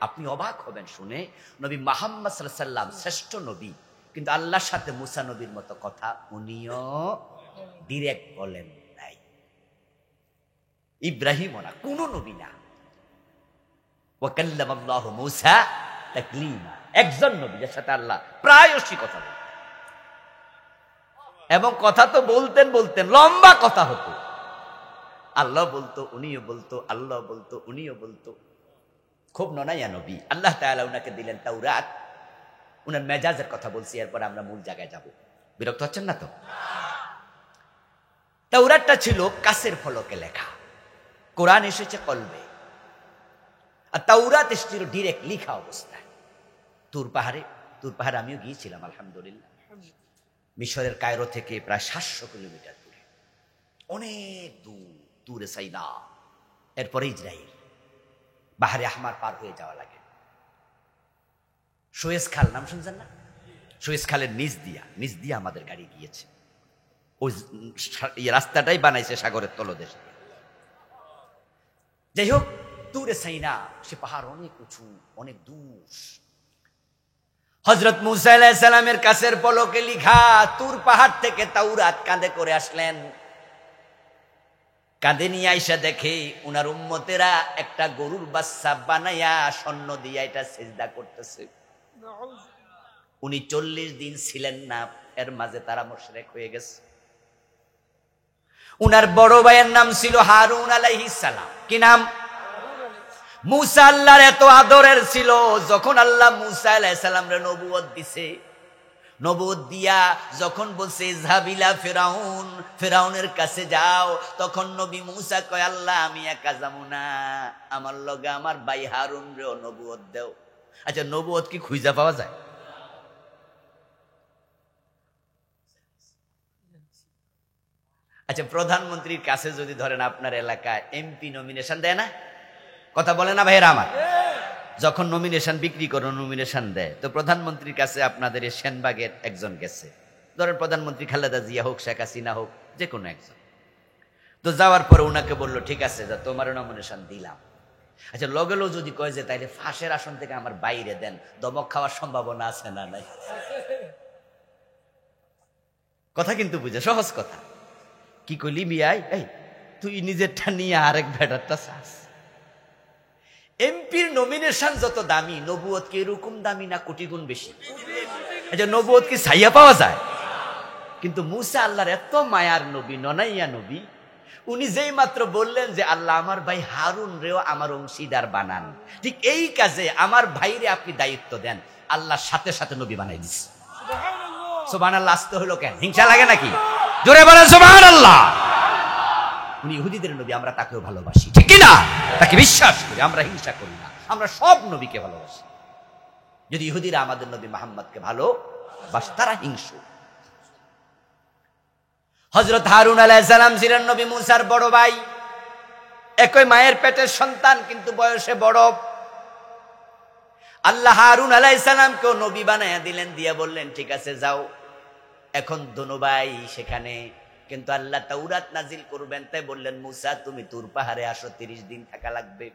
আপনি অবাক হবেন শুনে, নবী মুহাম্মদ সাল্লাল্লাহু আলাইহি ওয়াসাল্লাম শ্রেষ্ঠ নবী, কিন্তু আল্লাহর সাথে মূসা নবীর মতো কথা উনিও ডিরেক্ট বলেন নাই। ইব্রাহিমও না, কোন নবী না। ওয়া কাল্লামাল্লাহু মূসা তাকলিমা, একজন নবী যার সাথে আল্লাহ প্রায়শই কথা বলতেন। এবং কথা তো বলতেন বলতেন, লম্বা কথা হতো। আল্লাহ বলতো, উনিও বলতো, আল্লাহ বলতো, উনিও বলতো। খুব ননাইয়া নবী। আল্লাহ তাআলা উনাকে দিলেন তাওরাত। উনার মেজাজের কথা বলছি, এরপর আমরা মূল জায়গায় যাব। বিরক্ত হচ্ছেন না তো? তাওরাতটা ছিল কাছের ফলকে লেখা, কোরআন এসেছে কলবে। আর তাওরাত এসেছিল ডিরেক্ট লিখা অবস্থায়। তুর পাহাড়ে আমিও গিয়েছিলাম আলহামদুলিল্লাহ। মিশরের কায়রো থেকে প্রায় 700 কিলোমিটার দূরে, অনেক দূরে সাইনা। এরপরে ইসরায়েল, বাহারে আহমার পার হয়ে যাওয়া লাগে। সুয়েজ খাল নাম শুনছেন না? সুয়েজ খালের নিচ দিয়া আমাদের গাড়ি গিয়েছে। ওই রাস্তাটাই বানাইছে সাগরের তলদেশে। যাই হোক, দূরে সাইনা, সে পাহাড় অনেক উঁচু, অনেক দূর। হযরত মূসা আলাইহিস সালামের কাছের পলকে লিখা তুর পাহাড় থেকে তাওরাত কাঁধে করে আসলেন। কাঁধে নিয়ে আইসা দেখে উনার উম্মতেরা একটা গরুর বাচ্চা বানাইয়া স্বর্ণ দিয়া এটা সিজদা করতেছে। উনি 40 দিন ছিলেন না, এর মাঝে তারা মুশরিক হয়ে গেছে। উনার বড় ভাইয়ের নাম ছিল হারুন আলাইহিস সালাম। কি নাম? মূসা আল্লাহর এত আদরের ছিল, যখন আল্লাহ মূসা আলাইহিস সালামরে নবুয়ত দিছে, নবুয়ত দিয়া যখন বলছে ইযহাবিলা ফিরাউনের কাছে যাও, তখন নবী মূসা কয়, আল্লাহ আমি একা যাবো না, আমার লগে আমার ভাই হারুন রেও নবুয়ত দাও। আচ্ছা, নবুয়ত কি খুঁজে পাওয়া যায়? আচ্ছা, প্রধানমন্ত্রীর কাছে যদি ধরেন আপনার এলাকায় এমপি নমিনেশন দেয় না? কথা বলে না ভাইয়েরা আমার? যখন নমিনেশন বিক্রি করে নমিনেশন দেয়, তো প্রধানমন্ত্রীর কাছে আপনাদের এই সেনবাগের একজন গেছে, ধরেন প্রধানমন্ত্রী খালেদা জিয়া হোক, শেখ হাসিনা হোক, যে কোনো একজন। তো যাওয়ার পরে উনাকে বললো, ঠিক আছে যা, তোমার নমিনেশন দিলাম। আচ্ছা, লগেলো যদি কয় যে তাইলে ফাঁসের আসন থেকে আমার বাইরে দেন, দমক খাওয়ার সম্ভাবনা আছে না নাই? কথা কিন্তু বুঝে, সহজ কথা। কি কইলি মিয়াই, এই তুই নিজেরটা নিয়ে আরেক ভেটারটা চাস। এমপির নমিনেশন যত দামি, নবুয়ত কি এরকম দামি না কোটি গুণ বেশি? আচ্ছা, নবুয়ত কি ছাইয়া পাওয়া যায়? কিন্তু মূসা আল্লাহর এত মায়ার নবী, ননাইয়া নবী, উনি যেই মাত্র বললেন যে আল্লাহ আমার ভাই হারুন রেও আমার অংশীদার বানান, ঠিক এই কাজে আমার ভাইরে আপনি দায়িত্ব দেন, আল্লাহ সাথে সাথে নবী বানাই দিচ্ছে। সুবহানাল্লাহ। আসতে হলো কেন? হিংসা লাগে নাকি? জোরে বলেন সুবহানাল্লাহ। উনি ইহুদিদের নবী, আমরা তাকেও ভালোবাসি, ঠিক কি না? তাকে বিশ্বাস করি, আমরা হিংসা করি না। আমরা সব নবীকে ভালোবাসি। যদি ইহুদিরা আমাদের নবী মুহাম্মদকে ভালোবাসে, তারা হিংসু। হযরত হারুন আলাইহিস সালাম ছিলেন নবী মূসার বড় ভাই, একই মায়ের পেটের সন্তান, কিন্তু বয়সে বড়। আল্লাহ হারুন আলাইহিস সালামকেও নবী বানায়া দিলেন, দিয়া বললেন, ঠিক আছে যাও, এখন দোনো ভাই সেখানে, কিন্তু আল্লাহ তাওরাত নাজিল করবেন, তাই বললেন মূসা তুমি তুর পাহাড়ে আসো, 30 দিন থাকা লাগবে।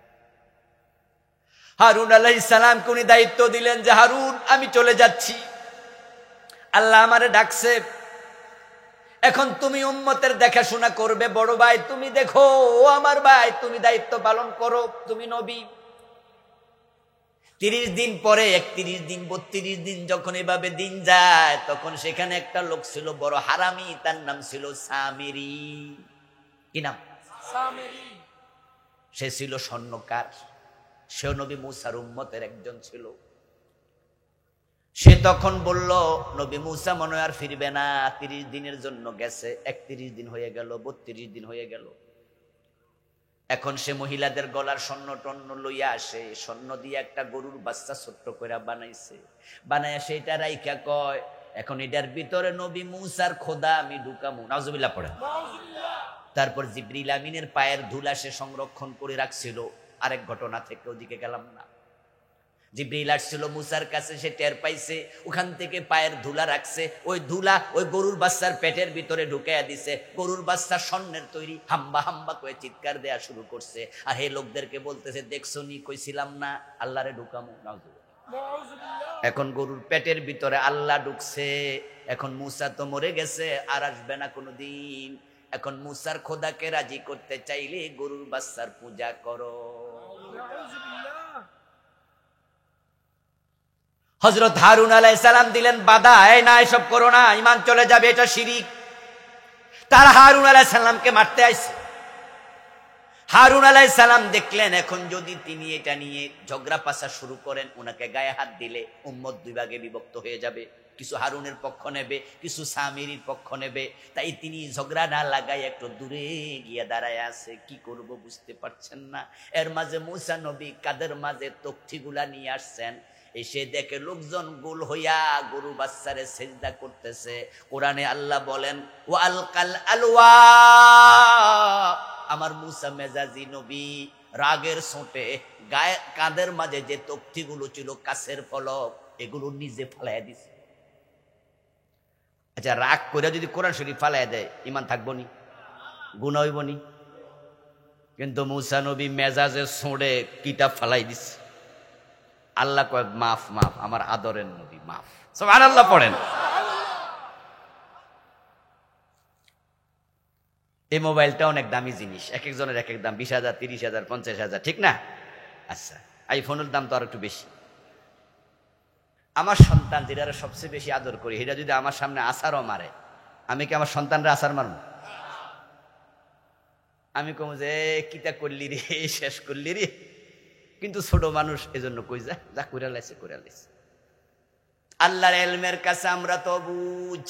হারুন আলাইহিস সালামকে উনি দায়িত্ব দিলেন যে হারুন আমি চলে যাচ্ছি, আল্লাহ আমারে ডাকছে, এখন তুমি উম্মতের দেখাশোনা করবে। বড় ভাই তুমি দেখো, ও আমার ভাই তুমি দায়িত্ব পালন করো, তুমি নবী। 30 দিন পরে 31 দিন 32 দিন যখন এভাবে দিন যায়, তখন সেখানে একটা লোক ছিল বড় হারামি, তার নাম ছিল সামিরি। কি নাম? সামিরি। সে ছিল স্বর্ণকার, সে নবী মূসার উম্মতের একজন ছিল। সে তখন বলল, নবী মূসা মনে আর ফিরবে না, 30 দিনের জন্য গেছে। 31 দিন হয়ে গেল, 32 দিন হয়ে গেল। এখন সে মহিলাদের গলার স্বর্ণ টন্ন লইয়া আসে, স্বর্ণ দিয়ে একটা গরুর বাচ্চা ছোট্ট করে বানাইছে, বানাইয়া সেটা রাইখা কয়, এখন এটার ভিতরে নবী মূসার খোদা আমি ঢুকামু। নাউজুবিল্লাহ পড়ে। তারপর জিবরিল আমিনের পায়ের ধুলা সে সংরক্ষণ করে রাখছিল। আরেক ঘটনা থেকে ওদিকে গেলাম না। জিবরিল আসছিল মূসার কাছে, সে টের পাইছে, ওখান থেকে পায়ের ধুলা রাখছে, ওই ধুলা ওই গরুর বাচ্চার পেটের ভিতরে ঢুকাইয়া দিছে। গরুর বাচ্চা স্বর্ণের তৈরি, হাম্বা হাম্বা করে চিৎকার দেয়া শুরু করছে। আর হে লোকদেরকে বলতেছে, দেখছো নি কইছিলাম না আল্লাহরে ঢুকামু। এখন গরুর পেটের ভিতরে আল্লাহ ঢুকছে। এখন মূসা তো মরে গেছে, আর আসবে না কোনোদিন। এখন মূসার খোদাকে রাজি করতে চাইলে গরুর বাচ্চার পূজা করো। হযরত হারুন আলাইহিস সালাম দিলেন বাধা, এই না এসব করো না, ঈমান চলে যাবে, এটা শিরিক। তারা হারুন আলাইহিস সালামকে মারতে আইছে। হারুন আলাইহিস সালাম দেখলেন এখন যদি তিনি এটা নিয়ে ঝগড়া পাসা শুরু করেন, ওনাকে গায়ে হাত দিলে উম্মত দুই ভাগে বিভক্ত হয়ে যাবে। কিছু হারুনের পক্ষ নেবে, কিছু সামিরির পক্ষ নেবে। তাই তিনি ঝগড়া না লাগাই একটু দূরে গিয়ে দাঁড়ায় আছে। কি করব বুঝতে পারছেন না। এর মাঝে মূসা নবী কাদের মাঝে তখ্তিগুলা নিয়ে আসছেন। এসে দেখে লোকজন গোল হইয়া গরু বাচ্চারে সেজদা করতেছে। কোরআনে আল্লাহ বলেন, ওয়ালকাল আলওয়া, আমার মূসা মেজাজি নবী রাগের সোটে গায়ে কাঁধের মাঝে যে তখ্তিগুলো ছিল, কাছের ফলক, এগুলো নিজে ফালাইয়া দিছে। আচ্ছা, রাগ করে যদি কোরআন শরীফ ফালাইয়া দেয়, ঈমান থাকবো নি? গুনাহ হইব নি? কিন্তু মূসা নবী মেজাজে সোঁড়ে কিতাব ফালাই দিছে। আল্লাহ কয়, মাফ মাফ, আমার আদরের নবী মাফ। সুবহানাল্লাহ পড়েন। এই মোবাইলটা অনেক দামি জিনিস, এক একজনের এক এক দাম, 20,000, 30,000, 50,000, ঠিক না? আচ্ছা, আইফোনের দাম তো আর একটু বেশি। আমার সন্তান যেটা সবচেয়ে বেশি আদর করি, এটা যদি আমার সামনে আসারও মারে, আমি কি আমার সন্তানরা আসার মারব? আমি কম যে কিতা করলি রে, শেষ করলি রে। কিন্তু ছোট মানুষ, এজন্য কই যা কইরা লাইছে কইরা লাইছে। আল্লাহর ইলমের কাছে আমরা তো বুঝ,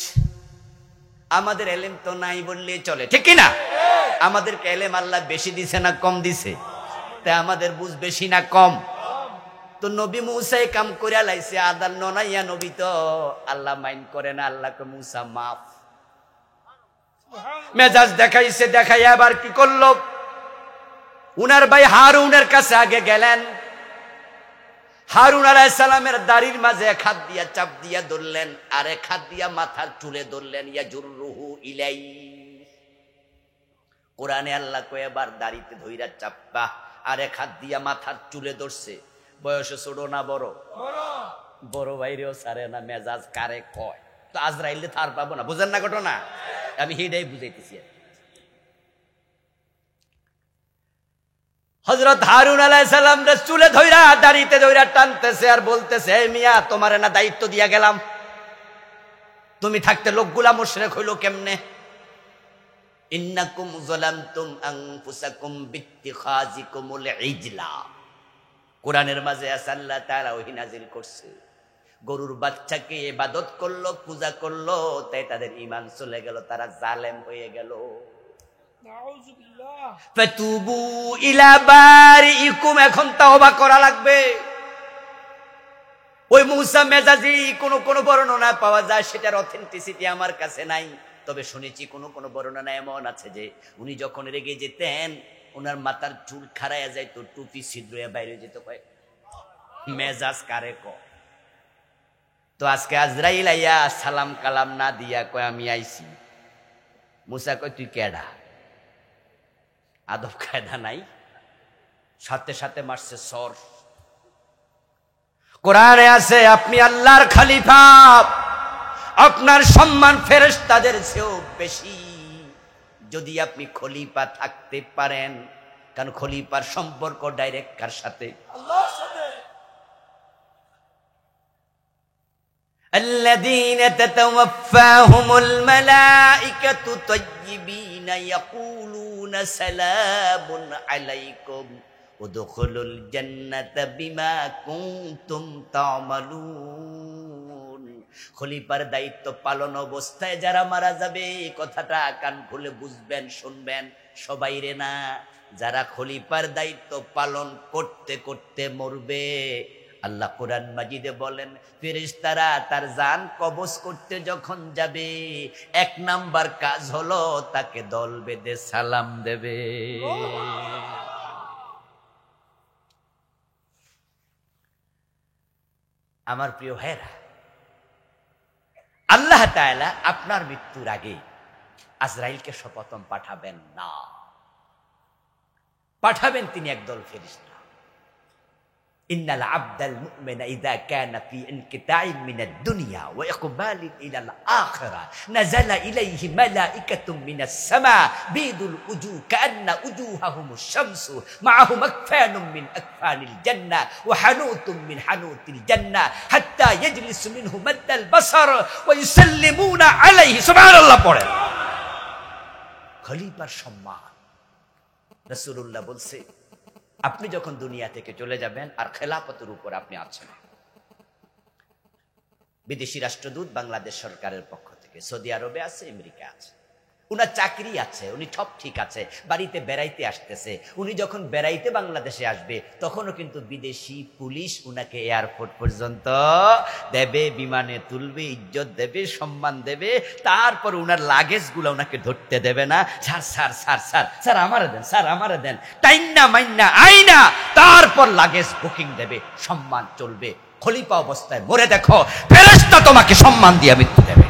আমাদের ইলম তো নাই বললে চলে, ঠিক কি না? আমাদেরকে ইলম আল্লাহ বেশি দিছে না কম দিছে? তাই আমাদের বুঝ বেশি না কম? তো নবী মূসা কাম কইরা লাইছে, আদাল ননাইয়া নবী তো আল্লাহ মাইন করে না। আল্লাহকে মূসা মাফ। মেজাজ দেখাইছে, দেখাইয়া আবার কি করলো, উনার ভাই হারুনের কাছে আগে গেলেন। হারুন আলাইহিস সালামের দাড়ির মাঝে এক হাত দিয়া চাপ দিয়া ধরলেন, আর এক হাত দিয়া মাথার চুলে ধরলেন। ইয়াজুরুহু ইলাই, কোরআনে আল্লাহ কয় এবার দাড়িতে ধইরা চাপবা, আর এক হাত দিয়া মাথার চুলে ধরছে। বয়সে ছোট না বড়? বড় ভাইরেও সারে না, মেজাজ কারে কয়। তো আজরাইলে থার পাবো না, বুঝেন না ঘটনা? আমি হেডাই বুঝাইতেছি। হযরত হারুন আলাইহিস সালাম চুলে ধইরা দাড়িতে ধইরা টানতেছে আর বলতেছে, হে মিয়া, তোমারে না দায়িত্ব দিয়া গেলাম, তুমি থাকতে লোকগুলা মুশরিক হইলো কেমনে? ইন্নাকুম যালামতুম আনফুসাকুম বিত্তিখাজিকুমুল ইজলা। কোরআনের মাঝে আল্লাহ তাআলা ওহী নাযিল করছে, গরুর বাচ্চাকে ইবাদত করলো, পূজা করলো, তাই তাদের ঈমান চলে গেল, তারা জালেম হয়ে গেল। ফাতুবু ইলা বারিইকুম, এখন তাওবা করা লাগবে। ওই মূসা মেজাজি কোন বর্ণনা পাওয়া যায়, সেটার অথেন্টিসিটি আমার কাছে নাই। তবে শুনেছি কোন বর্ণনা এমন আছে যে উনি যখন রেগে যেতেন, ওনার মাথার চুল খাড়াইয়া যাইতো, টুপি ছিদ্র হয়ে বাইরে যেত। কয় মেজাজ কারে কয়? তো আজকে আজরাইল আইয়া সালাম কালাম না দিয়া কয় আমি আইছি। মূসা কয় তুই কেডা? আদব কায়দা নাই, সাথে সাথে মারছে সর। কোরআনে আছে আপনি আল্লাহর খলিফা, আপনার সম্মান ফেরেশতাদের চেয়েও বেশি যদি আপনি খলিফা থাকতে পারেন। কারণ খলিফার সম্পর্ক ডাইরেক্ট কার সাথে? আল্লাহর সাথে। আল্লাযীনা তাতাওয়াফাহুমুল মালাইকাতু তাইয়্যিবিনা ইয়াকুলুনা সালামুন আলাইকুম উদখুলুল জান্নাতা বিমা কুনতুম তা'মালুন। খলিফার দায়িত্ব পালন অবস্থায় যারা মারা যাবে, কথাটা কান খুলে বুঝবেন, শুনবেন, সবাই রে না, যারা খলিফার দায়িত্ব পালন করতে করতে মরবে, আল্লাহ কোরআন মাজিদে বলেন ফেরেশতারা তার জান কবজ করতে যখন যাবে, 1 নাম্বার কাজ হলো তাকে দল বেঁধে সালাম দেবে। আমার প্রিয় ভাইরা, আল্লাহ তাআলা আপনার মৃত্যুর আগে আজরাইলকে সর্বপ্রথম পাঠাবেন না, পাঠাবেন তিনি একদল ফেরেশতা। ইন্নাল আবদাল মুমিনা ইযা কানা ফি ইনকিতাইন মিনাদ দুনিয়া ওয়া ইকবালিন ইলাল আখিরাহ নাযালা ইলাইহি মালাইকাতুম মিনাস সামা বিদুল উজু কান্না উজুহাহুমুশ শামসু মাআহুম আকফানুম মিন আকফানিল জান্নাহ ওয়া হানুতুম মিন হানুতিল জান্নাহ হাত্তা ইয়াজলিসু মিনহু মাদ্দাল বাসার ওয়া ইউসাল্লিমুনা আলাইহি। সুবহানাল্লাহ পড়েন। খলিফার সম্মান রাসূলুল্লাহ বলছে, আপনি যখন দুনিয়া থেকে চলে যাবেন আর খেলাফতের উপর আপনি আছেন, বিদেশি রাষ্ট্রদূত বাংলাদেশ সরকারের পক্ষ থেকে সৌদি আরবে আছে, আমেরিকা আছে, উনার চাকরি আছে, উনি সব ঠিক আছে, বাড়িতে বেড়াইতে আসতেছে। উনি যখন বেড়াইতে বাংলাদেশে আসবে তখনও কিন্তু বিদেশি পুলিশ উনাকে এয়ারপোর্ট পর্যন্ত দেবে, বিমানে তুলবে, ইজ্জত দেবে, সম্মান দেবে। তারপর উনার লাগেজ গুলো উনাকে ধরতে দেবে না। Sir sir sir sir sir আমারে দেন, স্যার আমারে দেন, টাইন্না মাইন্না আইনা, তারপর লাগেজ বুকিং দেবে, সম্মান চলবে। খলিফা অবস্থায় মরে দেখো, ফেরেশতা তোমাকে সম্মান দিয়ে মৃত্যু দেবে।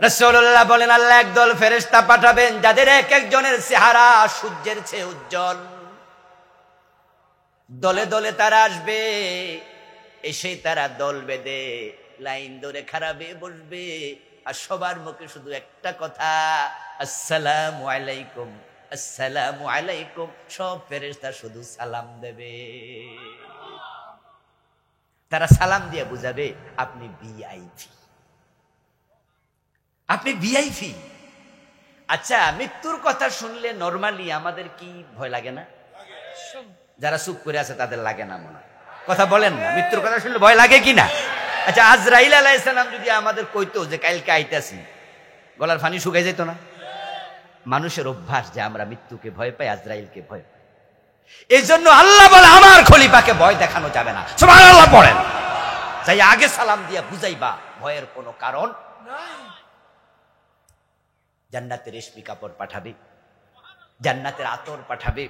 রাসূলুল্লাহ বলেন আল্লাহ একদল ফেরেশতা পাঠাবেন যাদের এক একজনের চেহারা সূর্যের চেয়ে উজ্জ্বল। দলে দলে তারা আসবে, এসে তারা দল বেঁধে লাইন ধরে খারাপে বসবে, আর সবার মুখে শুধু একটা কথা, আসসালামু আলাইকুম, আসসালামু আলাইকুম। সব ফেরেশতা শুধু সালাম দেবে। তারা সালাম দিয়ে বুঝাবে আপনি ভিআইপি, আপনি ভিআইপি। আচ্ছা, মৃত্যুর কথা শুনলে নরমালি আমাদের কি ভয় লাগে না? যারা চুপ করে আছে তাদের লাগে না মনে হয়, কথা বলেন না? মৃত্যুর কথা শুনলে ভয় লাগে কি না? আচ্ছা, আজরাইল আলাইহিস সালাম যদি আমাদের কইতো যে কালকে আইতাছি, গলার পানি শুকাই যেত না? মানুষের অভ্যাস যে আমরা মৃত্যুকে ভয় পাই, আজরাইলকে ভয় পাই। এই জন্য আল্লাহ বলে আমার খলিফাকে ভয় দেখানো যাবে না। সুবহানাল্লাহ পড়েন। তাই আগে সালাম দিয়া বুঝাইবা ভয়ের কোনো কারণ নাই। জান্নাতের রেশমি কাপড় পাঠাবে, জান্নাতের আতর পাঠাবে।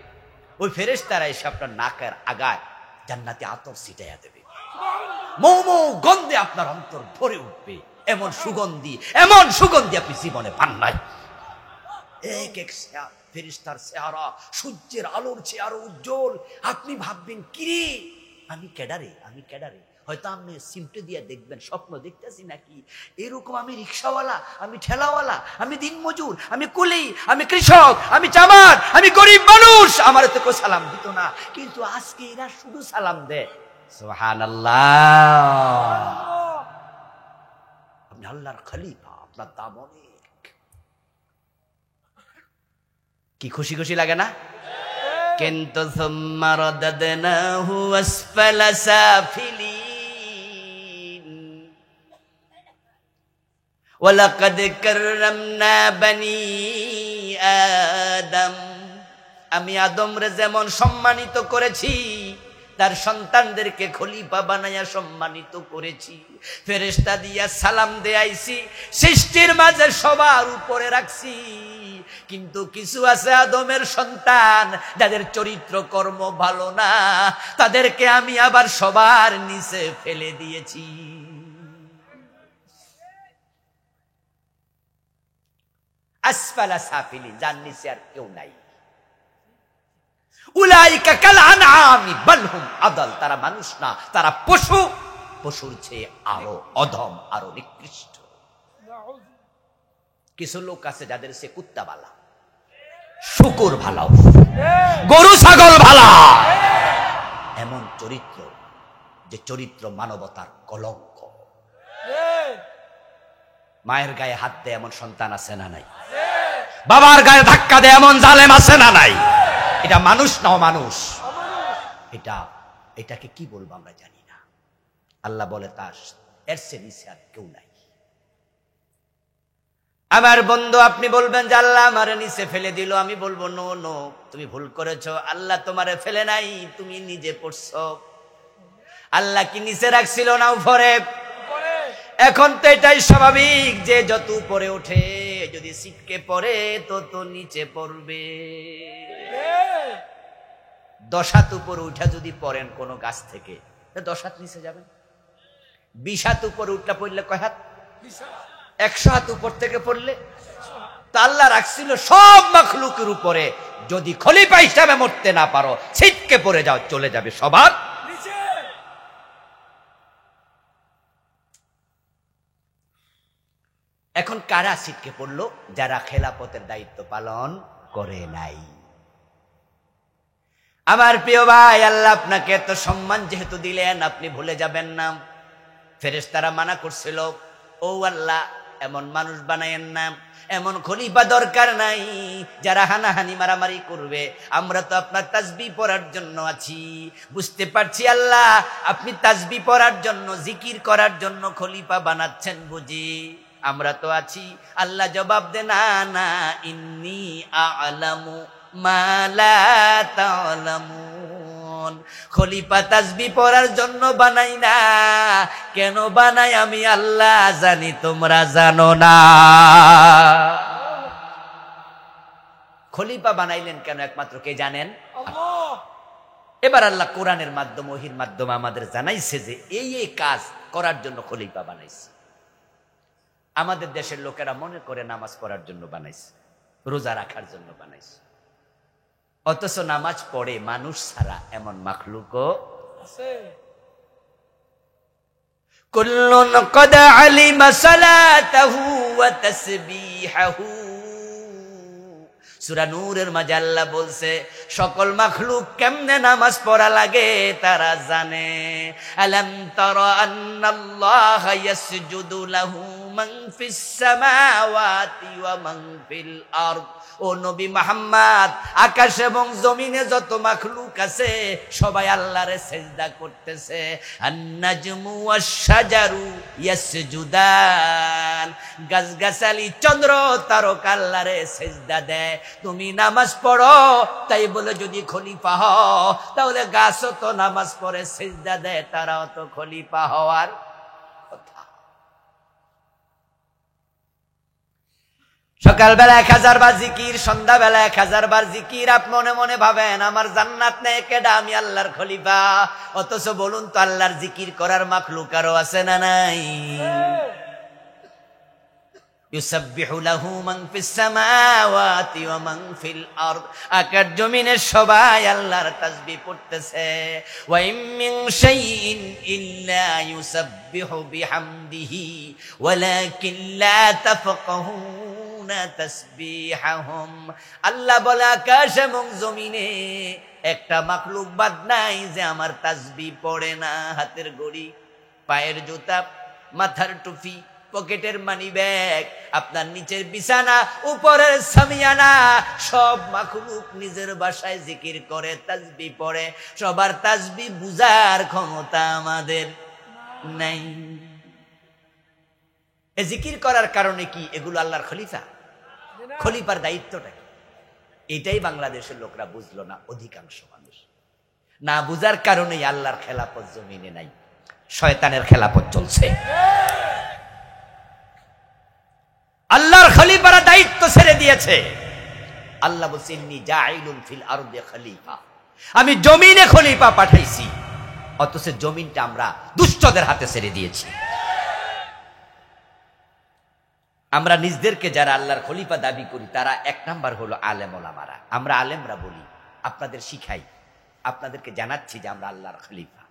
ওই ফেরেশতারা এসে আপনার নাকের আগায় জান্নাতি আতর ছিটাইয়া দেবে। মৌ মৌ গন্ধে আপনার অন্তর ভরে উঠবে। এমন সুগন্ধি, এমন সুগন্ধি আপনি জীবনে পান নাই। এক এক ফেরেশতার চেহারা সূর্যের আলোর চেয়ে আরো উজ্জ্বল। আপনি ভাববেন কিরে আমি কেডারে, আমি কেডারে। হয়তো আপনি সিমটে দিয়ে দেখবেন স্বপ্ন দেখতেছি নাকি, এরকম আমি রিক্সাওয়ালা, আমি ঠেলাওয়ালা, আমি দিনমজুর, আমি কুলি, আমি কৃষক, আমি চামার, আমি গরিব মানুষ, আমার তো কেউ সালাম দিত না, কিন্তু আজকে এরা শুধু সালাম দেয়। সুবহানাল্লাহ। আপনি আল্লাহর খলিফা, আপনার দাম অনেক। কি খুশি খুশি লাগে না? কিন্তু সুম্মা রাদাদনাহু আসফালা সাফিলিন ওয়ালাকাদ কাররামনা বনি আদম। আমি আদমরে যেমন সম্মানিত করেছি, তার সন্তানদেরকে খলিফা বানাইয়া সম্মানিত করেছি, ফেরেশতা দিয়া সালাম দেয়াইছি, সৃষ্টির মাঝে সবার উপরে রাখছি। কিন্তু কিছু আছে আদমের সন্তান যাদের চরিত্র কর্ম ভালো না, তাদেরকে আমি আবার সবার নিচে ফেলে দিয়েছি। আসফালা সাফিলিন, যার নিচে আর কেউ নাই। উলাইকা কাল আনআমি বাল হুম আদাল, তারা মানুষ না, তারা পশু, পশুর চেয়ে আরো অধম, আরো নিকৃষ্ট। কিছু লোক আছে যাদের সে কুত্তা ভালা, শুকুর ভালো, গরু ছাগল ভালা, এমন চরিত্র যে চরিত্র মানবতার কলঙ্ক। মায়ের গায়ে হাত দেয় এমন সন্তান আছে না নাই? বাবার গায়ে ধাক্কা দেয় এমন জালেম আছে না নাই? এটা মানুষ না মানুষ? এটাকে কি বলবো আমরা জানি না। আল্লাহ বলে তার এর সে নিচে আর কেউ নাই। আমার বন্ধু, আপনি বলবেন যে আল্লাহ আমারে নিচে ফেলে দিল, আমি বলবো নো নো, তুমি ভুল করেছো। আল্লাহ তোমারে ফেলে নাই, তুমি নিজে পড়ছো। আল্লাহ কি নিচে রাখছিল না উপরে? এখন তো এটাই স্বাভাবিক যে যত উপরে ওঠে যদি ছিটকে পড়ে তত নিচে পড়বে। 10 হাত উপরে উঠা যদি পড়েন কোন গাছ থেকে 10 হাত নিচে যাবেন। 20 হাত উপরে উঠলা পড়লে কয় হাত? 100 হাত উপর থেকে পড়লে তা আল্লাহ রাখছিল সব মাখলুকের উপরে। যদি খলিফা হিসাবে মরতে না পারো, ছিটকে পড়ে যাও, চলে যাবে সবার নিচে। এখন কারা ছিটকে পড়লো? যারা খেলাফতের দায়িত্ব পালন করে নাই। আমার প্রিয় ভাই, আল্লাহ আপনাকে এত সম্মান যেহেতু দিলেন, আপনি ভুলে যাবেন না। ফেরেশতারা মানা করছিল, ও আল্লাহ এমন মানুষ বানায়েন না, এমন খলিফা দরকার নাই যারা হানাহানি মারামারি করবে। আমরা তো আপনার তাসবিহ পড়ার জন্য আছি। বুঝতে পারছি আল্লাহ আপনি তাসবিহ পড়ার জন্য, জিকির করার জন্য খলিফা বানাচ্ছেন বুঝি। আমরা তো আছি। আল্লাহ জবাব দেন, না না, ইন্নী আ'লামু মা লা তা'লামুন। খলিফা তাসবিহ পড়ার জন্য বানাই না। কেন বানাই আমি আল্লাহ জানি, তোমরা জানো না। খলিফা বানাইলেন কেন একমাত্র কে জানেন? আল্লাহ। এবার আল্লাহ কোরআনের মাধ্যমে, ওহীর মাধ্যমে আমাদের জানাইছে যে এই কাজ করার জন্য খলিফা বানাইছে। আমাদের দেশের লোকেরা মনে করে নামাজ পড়ার জন্য বানাইছে, রোজা রাখার জন্য বানাইছে। অথচ নামাজ পড়ে মানুষ ছাড়া এমন মাখলুকও আছে। কুল্লুন ক্বাদ আলিমা সালাতাহু ওয়া তাসবিহাহু। সূরা নূরের মাঝে আল্লাহ বলছে সকল মাখলুক কেমনে নামাজ পড়া লাগে তারা জানে। আলাম তারা আন্নাল্লাহা ইয়াসজুদু লাহু মান ফিস সামাওয়াতি ওয়া মান ফিল আরদ। ও নবী মুহাম্মদ, আকাশ এবং জমিনে যত মাখলুক আছে সবাই আল্লাহরে সিজদা করতেছে। আন-নাজমু ওয়াশ-শাজারু ইয়াসজুদান। গাছগাছালি, চন্দ্র তারকা আল্লাহরে সিজদা দেয়। তুমি নামাজ পড়ো তাই বলে যদি খলিফা হও, তাহলে গাছও তো নামাজ পড়ে সিজদা দেয়, তারাও তো খলিফা হওয়ার কথা। সকালবেলা 1000 বার জিকির, সন্ধ্যাবেলা 1000 বার জিকির। আপনি মনে মনে ভাবেন আমার জান্নাত নেই কেডা, আমি আল্লাহর খলিফা। অথচ বলুন তো আল্লাহর জিকির করার মাখলুক আরো আছে না নাই? ইউসাব্বিহু লাহু মান ফিস সামাওয়াতি ওয়া মান ফিল আরদ। আকাশ জমিনের সবাই আল্লাহর তাসবিহ পড়তেছে। ওয়া ইম মিন শাইইন ইল্লা ইউসাব্বিহু বিহামদিহি ওয়ালাকিন লা তাফকাহুনা তাসবিহাহুম। আল্লাহ বলে আকাশ এবং জমিনে একটা মাখলুক বাদ নাই যে আমার তাসবিহ পড়ে না। হাতের ঘড়ি, পায়ের জুতা, মাথার টুপি, পকেটের মানি ব্যাগ, আপনার নিচের বিছানা, উপরের সামিয়ানা, সব মাখলুক নিজের বাসায় জিকির করে, তাসবিহ পড়ে। সবার তাসবিহ বুঝার ক্ষমতা আমাদের নাই। এই জিকির করার কারণে কি এগুলো আল্লাহর খলিফা? খলিফার দায়িত্বটা কি? এটাই বাংলাদেশের লোকরা বুঝলো না। অধিকাংশ মানুষ না বুঝার কারণেই আল্লাহর খেলাফত জমিনে নাই, শয়তানের খেলাফত চলছে। আল্লাহর খলিফারা দায়িত্ব ছেড়ে দিয়েছে। আল্লাহ বলছেন ইন্নী জাইলুন ফিল আরদি খলিফা, আমি জমিনে খলিফা পাঠাইছি। অথচ জমিনটা আমরা দুষ্টদের হাতে ছেড়ে দিয়েছি। আমরা নিজদেরকে যারা আল্লাহর খলিফা দাবি করি তারা 1 নাম্বার হলো আলেম ওলামারা। আমরা আলেমরা বলি, আপনাদের শিখাই, আপনাদেরকে জানাচ্ছি যে আমরা আল্লাহর খলিফা।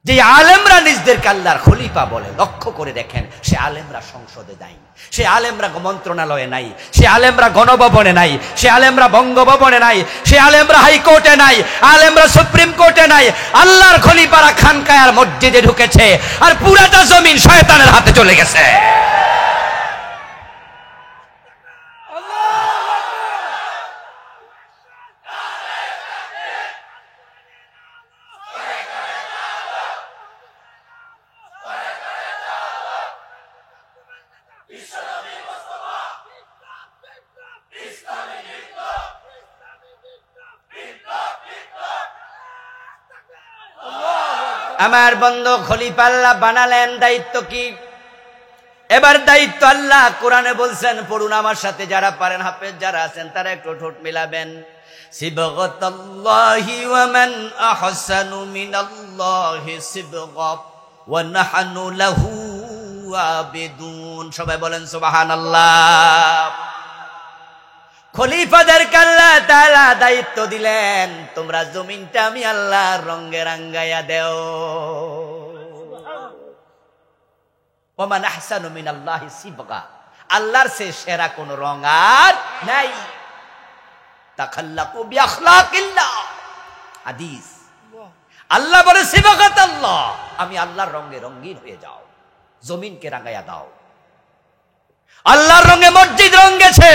যে আলেমরা নিজদেরকে আল্লাহর খলিফা বলে, লক্ষ্য করে দেখেন সে আলেমরা সংসদে নাই, সে আলেমরা মন্ত্রণালয়ে নাই, সে আলেমরা গণভবনে নাই, সে আলেমরা বঙ্গভবনে নাই, সে আলেমরা হাইকোর্টে নাই, আলেমরা সুপ্রিম কোর্টে নাই। আল্লাহর খলিফারা খানকায় আর মসজিদে ঢুকেছে, আর পুরাটা জমিন শয়তানের হাতে চলে গেছে। আমার বন্ধু খলিফা আল্লাহ বানালেন, দায়িত্ব কি? এবার দায়িত্ব আল্লাহ কোরআনে বলছেন, পড়ুন আমার সাথে যারা পারেন, হাফেজ যারা আছেন তারা একটু ঠোঁট মিলাবেন। সিবগাতাল্লাহি ওয়া মান আহসানু মিনাল্লাহি সিবগা ওয়া নাহনু লাহু আবিদুন। সবাই বলেন সুবহানাল্লাহ। খলিফাদেরকে আল্লাহ তাআলা দায়িত্ব দিলেন, তোমরা জমিনটা আমি আল্লাহর রঙে রাঙ্গাইয়া দেও। ওয়া মান আহসানু মিনাল্লাহি সিবগা, আল্লাহর চেয়ে সেরা কোন রং আর নাই। তাখাল্লাকু বিআখলাকিল্লাহ, হাদিস। আল্লাহ বলে সিবগাতাল্লাহ, আমি আল্লাহর রঙে রঙিন হয়ে যাও, জমিনকে রাঙাইয়া দাও। আল্লাহর রঙে মসজিদ রঙেছে,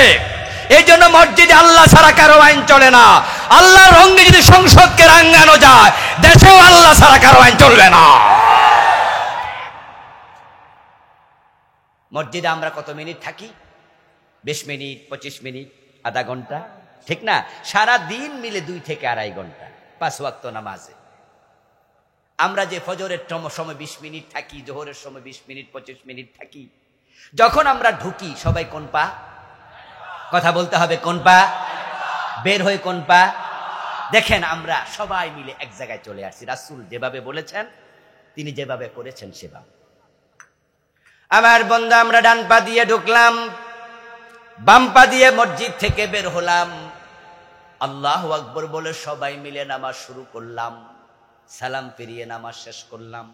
এই জন্য মসজিদে আল্লাহ ছাড়া কারো আইন চলে না। আল্লাহর রঙে যদি সংসদকে রাঙানো যায়, দেশেও আল্লাহ ছাড়া কারো আইন চলবে না। মসজিদে আমরা কত মিনিট থাকি? 20 মিনিট, 25 মিনিট, আধা ঘন্টা, ঠিক না? সারা দিন মিলে 2 থেকে 2.5 ঘন্টা 5 ওয়াক্ত নামাজে। আমরা যে ফজরের সময় 20 মিনিট থাকি, জোহরের সময় 20 মিনিট 25 মিনিট থাকি, যখন আমরা ঢুকি সবাই কোন পা? কথা বলতে হবে, কোন পা? বের হয়ে কোন পা? দেখেন আমরা সবাই মিলে এক জায়গায় চলে আসছি। রাসূল যেভাবে বলেছেন, তিনি যেভাবে করেছেন সেভাবে। আমার বন্ধু, আমরা ডান পা দিয়ে ঢুকলাম, বাম পা দিয়ে মসজিদ থেকে বের হলাম, আল্লাহু আকবার বলে সবাই মিলে নামাজ শুরু করলাম, সালাম ফিরিয়ে নামাজ শেষ করলাম।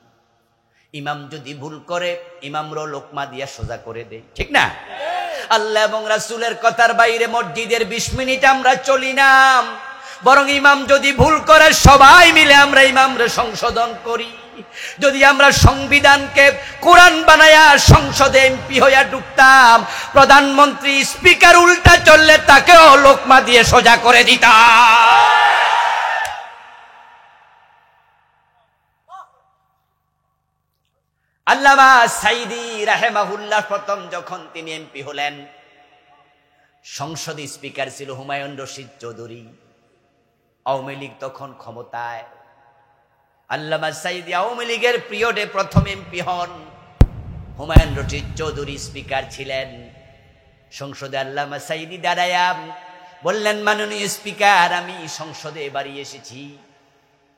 ইমাম যদি ভুল করে, ইমামরও লোকমা দিয়া সোজা করে দেয়, ঠিক না? আল্লাহ এবং রাসূলের কথার বাইরে মসজিদের 20 মিনিট আমরা চলি না, বরং ইমাম যদি ভুল করে সবাই মিলে আমরা ইমামরে সংশোধন করি। যদি আমরা সংবিধানকে কোরআন বানায়া সংসদে এমপি হইয়া ঢুকতাম, প্রধানমন্ত্রী স্পিকার উল্টা চললে তাকেও লোকমা দিয়ে সোজা করে দিতাম। আল্লামা সাইদি রাহিমাহুল্লাহ প্রথম যখন তিনি এমপি হলেন, সংসদে স্পিকার ছিল হুমায়ুন রশিদ চৌধুরী। আওয়ামী লীগ তখন ক্ষমতায়। আল্লামা সাইদি আওয়ামী লীগের পিরিয়ডে প্রথম এমপি হন। হুমায়ুন রশিদ চৌধুরী স্পিকার ছিলেন। সংসদে আল্লামা সাইদি দাঁড়ায়া বললেন, মাননীয় স্পিকার, আমি সংসদে এবারই এসেছি,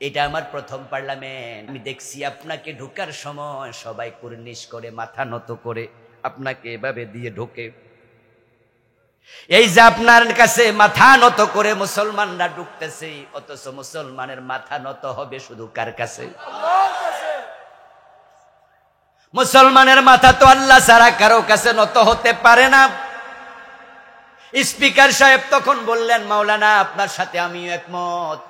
এটা আমার প্রথম পার্লামেন্ট। আমি দেখছি আপনাকে ঢোকার সময় সবাই কুর্নিশ করে, মাথা নত করে আপনাকে এভাবে দিয়ে ঢোকে। এই যে আপনার কাছে মাথা নত করে মুসলমানরা ঢুকতেছে, অথচ মুসলমানের মাথা নত হবে শুধু কার কাছে? মুসলমানের মাথা তো আল্লাহ ছাড়া কারো কাছে নত হতে পারে না। স্পিকার সাহেব তখন বললেন, মাওলানা, আপনার সাথে আমিও একমত,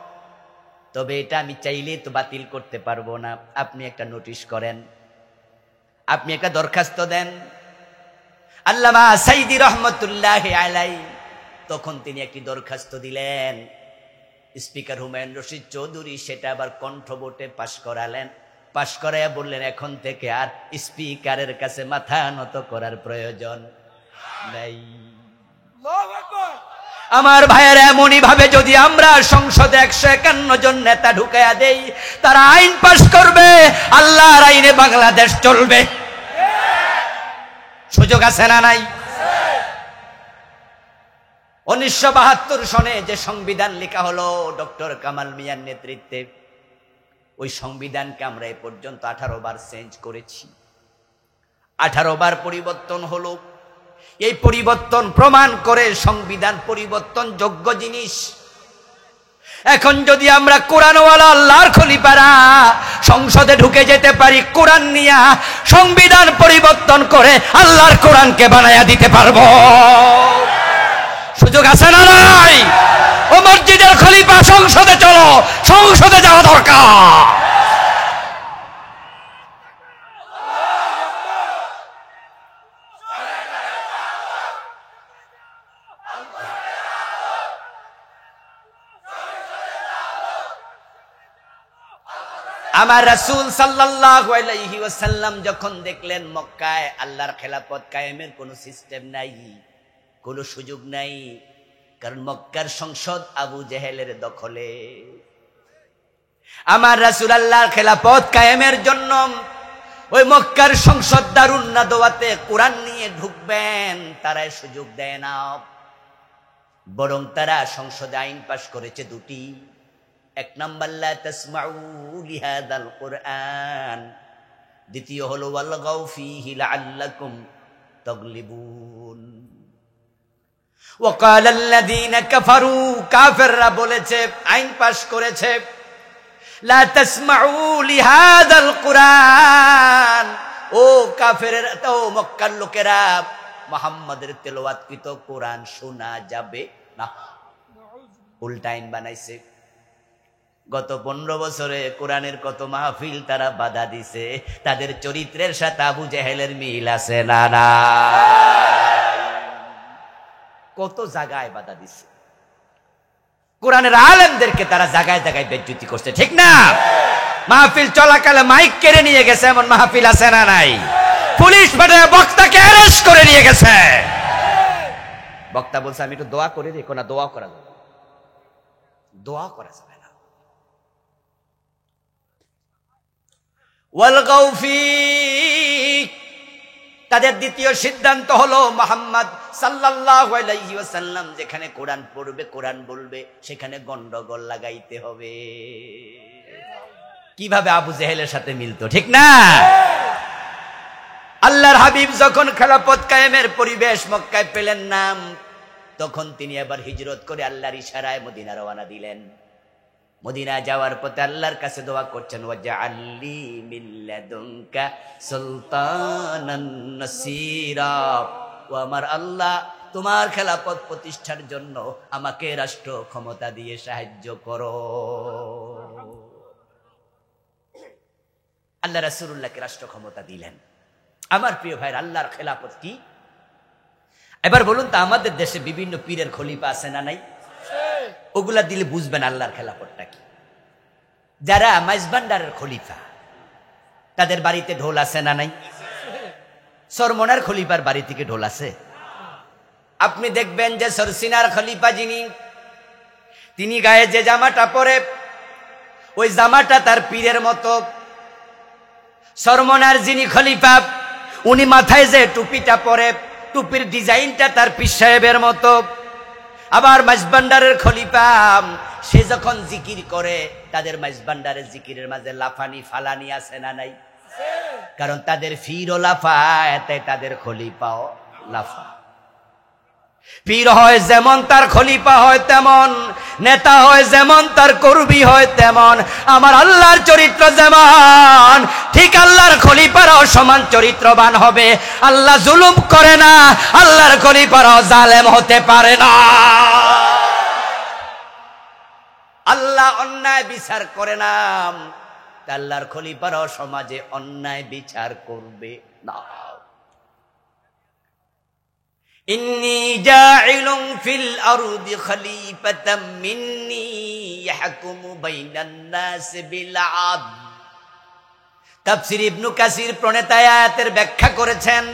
তবে এটা আমি চাইলে তো বাতিল করতে পারবো না। আপনি একটা নোটিশ করেন, আপনি একটা দরখাস্ত দেন। আল্লামা সাইদি রহমতুল্লাহি আলাইহি তখন তিনি একটি দরখাস্ত দিলেন। স্পিকার হুমায়ুন রশিদ চৌধুরী সেটা আবার কণ্ঠ ভোটে পাশ করালেন। পাশ করাইয়া বললেন, এখন থেকে আর স্পিকারের কাছে মাথা নত করার প্রয়োজন নাই। আমার ভাইয়েরা, এমনই ভাবে যদি আমরা সংসদে 151 জন নেতা ঢুকাইয়া দেই, তারা আইন পাশ করবে, আল্লাহর আইনে বাংলাদেশ চলবে। সুযোগ আছে না নাই? 1972 সনে যে সংবিধান লেখা হলো ডক্টর কামাল মিয়ার নেতৃত্বে, ওই সংবিধানকে আমরা এ পর্যন্ত 18 বার চেঞ্জ করেছি, 18 বার পরিবর্তন হলো। এই পরিবর্তন প্রমাণ করে সংবিধান পরিবর্তন যোগ্য জিনিস। এখন যদি আমরা কোরআনওয়ালা আল্লাহর খলিফারা সংসদে ঢুকে যেতে পারি কোরআন নিয়া, সংবিধান পরিবর্তন করে আল্লাহর কোরআনকে বানায়া দিতে পারবো। সুযোগ আছে না নাই? ও মসজিদের খলিফা, সংসদে চলো, সংসদে যাওয়া দরকার। আমার রাসূল সাল্লাল্লাহু আলাইহি ওয়াসাল্লাম যখন দেখলেন মক্কায় আল্লাহর খেলাফত কায়েমের কোনো সিস্টেম নাই, কোনো সুযোগ নাই, কারণ মক্কার সংসদ আবু জেহেলের দখলে। আমার রাসূল আল্লাহর খেলাফত কায়েমের জন্য ওই মক্কার সংসদ দারুন নাদওয়াতে কোরআন নিয়ে ঢুকবেন, তারা সুযোগ দেয় না, বরং তারা সংসদে আইন পাশ করেছে দুটি। এক নাম্বার লা তাসমাউ লিহাদাল কুরআন, দ্বিতীয় হলো ওয়ালগাউ ফীহি লাআল্লাকুম তাগলিবুন। ওয়াকালাল্লাযীনা কাফারু, কাফেররা বলেছে, আইন পাশ করেছে, লা তাসমাউ লিহাদাল কুরআন, ও কাফেররা, ও মক্কার লোকেরা, মুহাম্মাদের তেলাওয়াতকৃত কোরআন শোনা যাবে না। উল্টা আইন বানাইছে। গত 15 বছরে কোরআনের কত মাহফিল তারা বাধা দিছে, তাদের চরিত্রের সাথে আবু জেহেলের মিল আছে না? না, কত জায়গায় বাধা দিছে। কোরআনের আলেমদেরকে তারা জায়গায় জায়গায় বেজ্জতি করছে, ঠিক না? মাহফিল চলাকালে মাইক কেড়ে নিয়ে গেছে, এমন মাহফিল আছে না নাই? পুলিশ পাঠিয়ে বক্তাকে অ্যারেস্ট করে নিয়ে গেছে। বক্তা বলছে আমি একটু দোয়া করে দিই, কোন দোয়া করা যাবে, দোয়া করা যাবে না। ওয়ালগাউ ফী, তাদের দ্বিতীয় সিদ্ধান্ত হলো মুহাম্মদ সাল্লাল্লাহু আলাইহি ওয়াসাল্লাম যেখানে কোরআন পড়বে, কোরআন বলবে, সেখানে গন্ডগোল লাগাইতে হবে। কিভাবে আবু জেহেলের সাথে মিলতো, ঠিক না? আল্লাহর হাবিব যখন খেলাফত কায়েমের পরিবেশ মক্কায় পেলেন না, তখন তিনি আবার হিজরত করে আল্লাহর ইশারায় মদিনা রওনা দিলেন। মদিনা যাওয়ার পথে আল্লাহর কাছে দোয়া করছেন, ওয়াজআললি মিন লাদুনকা সুলতানান নাসীরা, ও আমার আল্লাহ, তোমার খেলাফত প্রতিষ্ঠার জন্য আমাকে রাষ্ট্র ক্ষমতা দিয়ে সাহায্য করো। আল্লাহ রাসূলুল্লাহকে রাষ্ট্র ক্ষমতা দিলেন। আমার প্রিয় ভাইরা, আল্লাহর খেলাফত কি? এবার বলুন তো, আমাদের দেশে বিভিন্ন পীরের খলিফা আছে না নাই? ওগুলা দিলে বুঝবেন আল্লাহর খেলাফতটা কি। যারা মাইজবান্ডারের খলিফা, তাদের বাড়িতে ঢোল আছে না নাই? সরমনার খলিফার বাড়ি থেকে ঢোল আছে? আপনি দেখবেন যে সরসিনার খলিফা যিনি, তিনি গায়ে যে জামাটা পরে, ওই জামাটা তার পীরের মতো। সরমনার যিনি খলিফা, উনি মাথায় যে টুপিটা পরে, টুপির ডিজাইনটা তার পীর সাহেবের মতো। আবার মাইজবান্ডারের খলিফা, সে যখন জিকির করে, তাদের মাইজবান্ডারের জিকিরের মাঝে লাফানি ফালানি আছে না নাই? কারণ তাদের ফিরও লাফায়, তাই তাদের খলিফাও লাফা। পীর হয় যেমন, তার খলিফা হয় তেমন, নেতা হয় যেমন, তার কর্মী হয় তেমন। আমার আল্লাহর চরিত্র যেমন, ঠিক আল্লাহর খলিফারাও সমান চরিত্রবান হবে। আল্লাহ জুলুম করে না, আল্লাহর খলিফারাও জালেম হতে পারে না। আল্লাহ অন্যায় বিচার করে না, আল্লাহর খলিফারাও সমাজে অন্যায় বিচার করবে না। ইন্নী জাইলুন ফিল আরদি খলিফাতাম মিন্নী ইয়াহকুমু বাইনান নাস বিল আদল। তাফসীর ইবনে কাসির প্রণেতা আয়াতের ব্যাখ্যা করেছেন,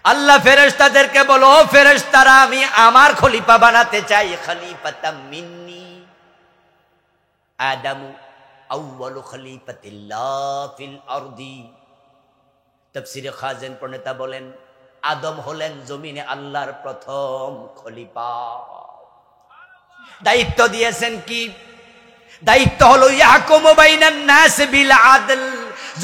আল্লাহ ফেরেশতাদেরকে বলো, ফেরেশতারা, আমি আমার খলিফা বানাতে চাই। খলিফাতাম মিন্নী, আদামু আউয়ালু খলিফাতিল্লাহ ফিল আরদি। তাফসীরে খাজেন প্রণেতা বলেন, আদম হলেন জমিনে আল্লাহর প্রথম খলিফা। দায়িত্ব দিয়েছেন কি? দায়িত্ব হলো ইয়াহকুমু বাইনান নাস বিল আদল।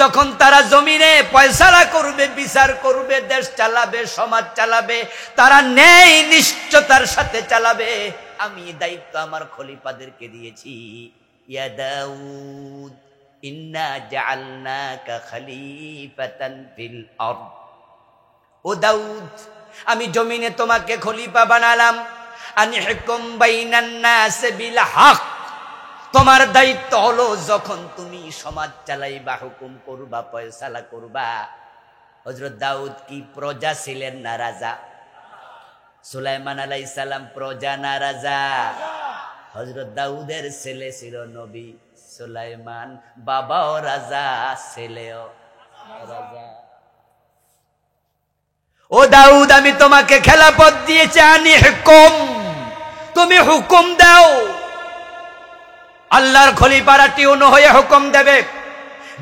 যখন তারা জমিনে ফয়সালা করবে, বিচার করবে, দেশ চালাবে, সমাজ চালাবে, তারা ন্যায় নিশ্চয়তার সাথে চালাবে। আমি দায়িত্ব আমার খলিফাদেরকে দিয়েছি। ইয়া দাউদ ইন্না জাআলনাকা খলিফাতান ফিল আরদ। ও দাউদ, আমি জমিনে তোমাকে খলিফা বানালাম। আনহিকুম বাইনান নাস বিল হক। তোমার দায়িত্ব হলো যখন তুমি সমাজ চালাইবা, হুকুম করবা, ফয়সালা করবা। হযরত দাউদ কি প্রজা ছিলেন না রাজা? সুলাইমান আলাইহিস সালাম প্রজা না রাজা? হযরত দাউদের ছেলে ছিল নবী সুলাইমান, বাবাও রাজা, ছেলেও রাজা। ও দাউদ, আমি তোমাকে খেলাফত দিয়েছি। আনি হুকুম, তুমি হুকুম দাও। আল্লাহর খলিফারা টিউন হয়ে হুকুম দেবে,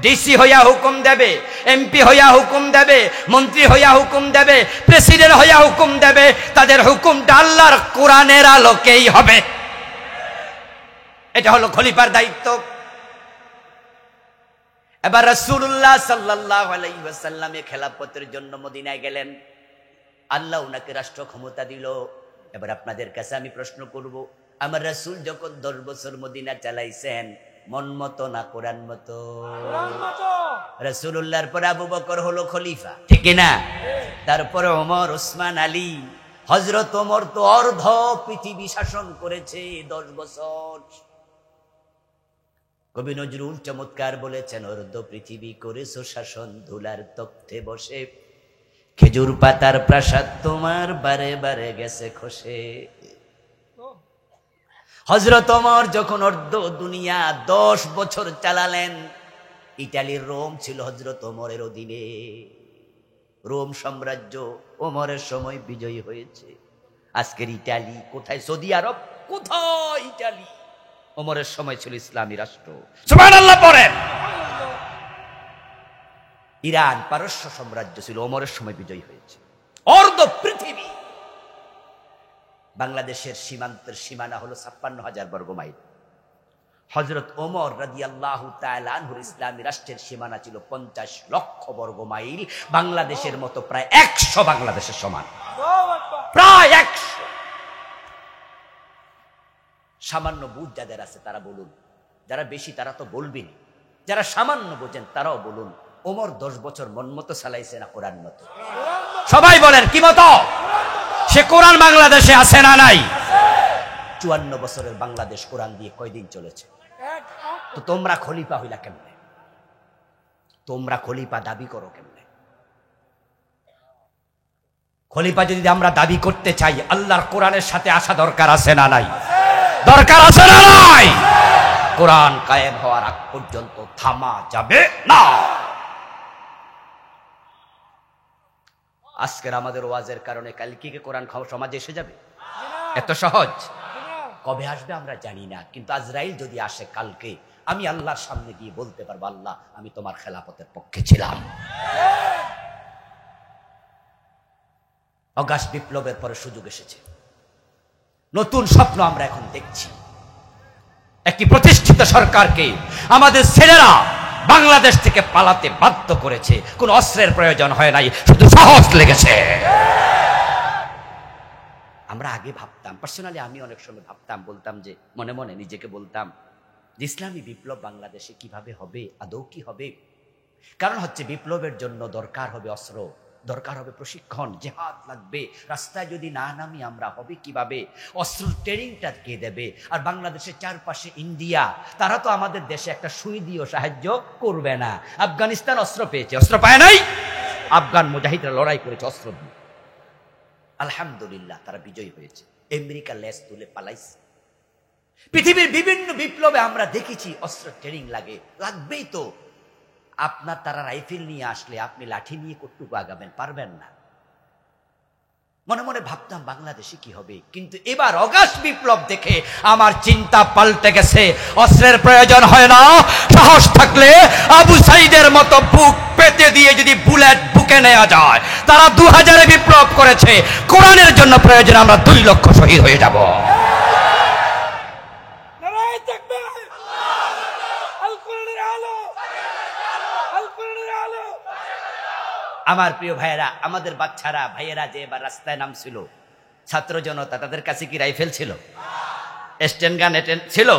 ডিসি হইয়া হুকুম দেবে, এমপি হইয়া হুকুম দেবে, মন্ত্রী হইয়া হুকুম দেবে, প্রেসিডেন্ট হইয়া হুকুম দেবে, তাদের হুকুমটা আল্লাহর কোরআনের আলোকেই হবে। এটা হলো খলিফার দায়িত্ব। এবার রাসূলুল্লাহ সাল্লাল্লাহু আলাইহি ওয়াসাল্লামে খেলাফতের জন্য মদিনায় গেলেন। আল্লাহ উনাকে রাষ্ট্র ক্ষমতা দিল। এবার আপনাদের কাছে আমি প্রশ্ন করব, আমার রাসূল যখন 10 বছর মদিনা চালাইছেন, মন মতো না কোরআন মতো? রাসূলুল্লাহর পর আবু বকর হলো খলিফা, ঠিক না? তারপরে ওমর, ওসমান, আলী, হযরত ওমর তো অর্ধ পৃথিবী শাসন করেছে 10 বছর। কবি নজরুল চমৎকার বলেছেন, অর্ধ পৃথিবী করেছো শাসন, ধুলার তখ্তে বসে, খেজুর পাতার প্রাসাদ তোমার বারে বারে গেছে খসে। হযরত ওমর যখন অর্ধ দুনিয়া 10 বছর চালালেন, ইতালির রোম ছিল হযরত ওমরের অধীনে। রোম সাম্রাজ্য ওমরের সময় বিজয়ী হয়েছে। আজকের ইতালি কোথায়? সৌদি আরব কোথায়? ইতালি ওমরের সময় ছিল ইসলামী রাষ্ট্র। সুবহানাল্লাহ পড়েন। ইরান পারস্য সাম্রাজ্য ছিল, ওমরের সময় বিজয়ী হয়েছে। অর্ধ পৃথিবী। বাংলাদেশের সীমান্তের সীমানা হলো 56,000 বর্গ মাইল। হযরত ওমর রাদিয়াল্লাহু তাআলা আনহুর ইসলামী রাষ্ট্রের সীমানা ছিল 50 লক্ষ বর্গ মাইল। বাংলাদেশের মতো প্রায় 100 বাংলাদেশের সমান, প্রায় 100। সামান্য বুঝ যাদের আছে তারা বলুন, যারা বেশি তারা তো বলবেন, যারা সামান্য বোঝেন তারাও বলুন, ওমর 10 বছর মন মতো চালাইছে না কোরআন মতো? সবাই বলেন কি মতো? সে কোরআন বাংলাদেশে আছে না নাই? 54 বছরের বাংলাদেশ কোরআন দিয়ে কয়দিন চলেছে? তো তোমরা খলিফা হইলা কেমনে? তোমরা খলিফা দাবি করো কেমনে? খলিফা যদি আমরা দাবি করতে চাই, আল্লাহর কোরআনের সাথে আসা দরকার আছে না নাই? দরকার আছে না নাই? কোরআন কায়েম হওয়ার আগ পর্যন্ত থামা যাবে না। আজকের আমাদের ওয়াজের কারণে কালকে কি কোরআন সমাজে এসে যাবে? এত সহজ? কবে আসবে আমরা জানি না, কিন্তু আজরাইল যদি আসে কালকে, আমি আল্লাহর সামনে গিয়ে বলতে পারবো, আল্লাহ আমি তোমার খেলাফতের পক্ষে ছিলাম। অগাস্ট বিপ্লবের পরে সুযোগ এসেছে, নতুন স্বপ্ন আমরা এখন দেখছি। একটি প্রতিষ্ঠিত সরকারকে আমাদের ছেলেরা বাংলাদেশ থেকে পালাতে বাধ্য করেছে। কোন অস্ত্রের প্রয়োজন হয় নাই, শুধু সাহস লেগেছে। আমরা আগে ভাবতাম, পার্সোনালি আমি অনেক সময় ভাবতাম, বলতাম যে মনে মনে নিজেকে বলতাম যে ইসলামী বিপ্লব বাংলাদেশে কিভাবে হবে, আদৌ কি হবে? কারণ হচ্ছে বিপ্লবের জন্য দরকার হবে অস্ত্র, দরকার হবে প্রশিক্ষণ, জিহাদ লাগবে। রাস্তায় যদি না নামি আমরা হবে কিভাবে? অস্ত্র ট্রেনিংটা কে দেবে? আর বাংলাদেশের চারপাশে ইন্ডিয়া, তারা তো আমাদের দেশে একটা সুই দিয়েও সাহায্য করবে না। আফগানিস্তান অস্ত্র পেয়েছে, অস্ত্র পায় নাই? আফগান মুজাহিদরা লড়াই করেছে অস্ত্র দিয়ে, আলহামদুলিল্লাহ তারা বিজয়ী হয়েছে। আমেরিকা লেজ তুলে পালাইছে। পৃথিবীর বিভিন্ন বিপ্লবে আমরা দেখেছি অস্ত্র ট্রেনিং লাগে, লাগবেই তো। আপনার তারা রাইফেল নিয়ে আসলে আপনি লাঠি নিয়ে কতটুকু আগাবেন? পারবেন না। মনে মনে ভাবতাম বাংলাদেশে কি হবে, কিন্তু এবার অগাস্ট বিপ্লব দেখে আমার চিন্তা পাল্টে গেছে। অস্ত্রের প্রয়োজন হয় না, সাহস থাকলে আবু সাইদের মতো বুক পেতে দিয়ে যদি বুলেট বুকে নেওয়া যায়। তারা 2000-এ বিপ্লব করেছে, কোরআনের জন্য প্রয়োজন আমরা 2 লক্ষ শহীদ হয়ে যাব। আমার প্রিয় ভাইয়েরা, আমাদের বাচ্চারা ভাইয়েরা যে এবার রাস্তায় নামছিল, ছাত্র জনতা, তাদের কাছে কি রাইফেল ছিল? স্টেন গান ছিল?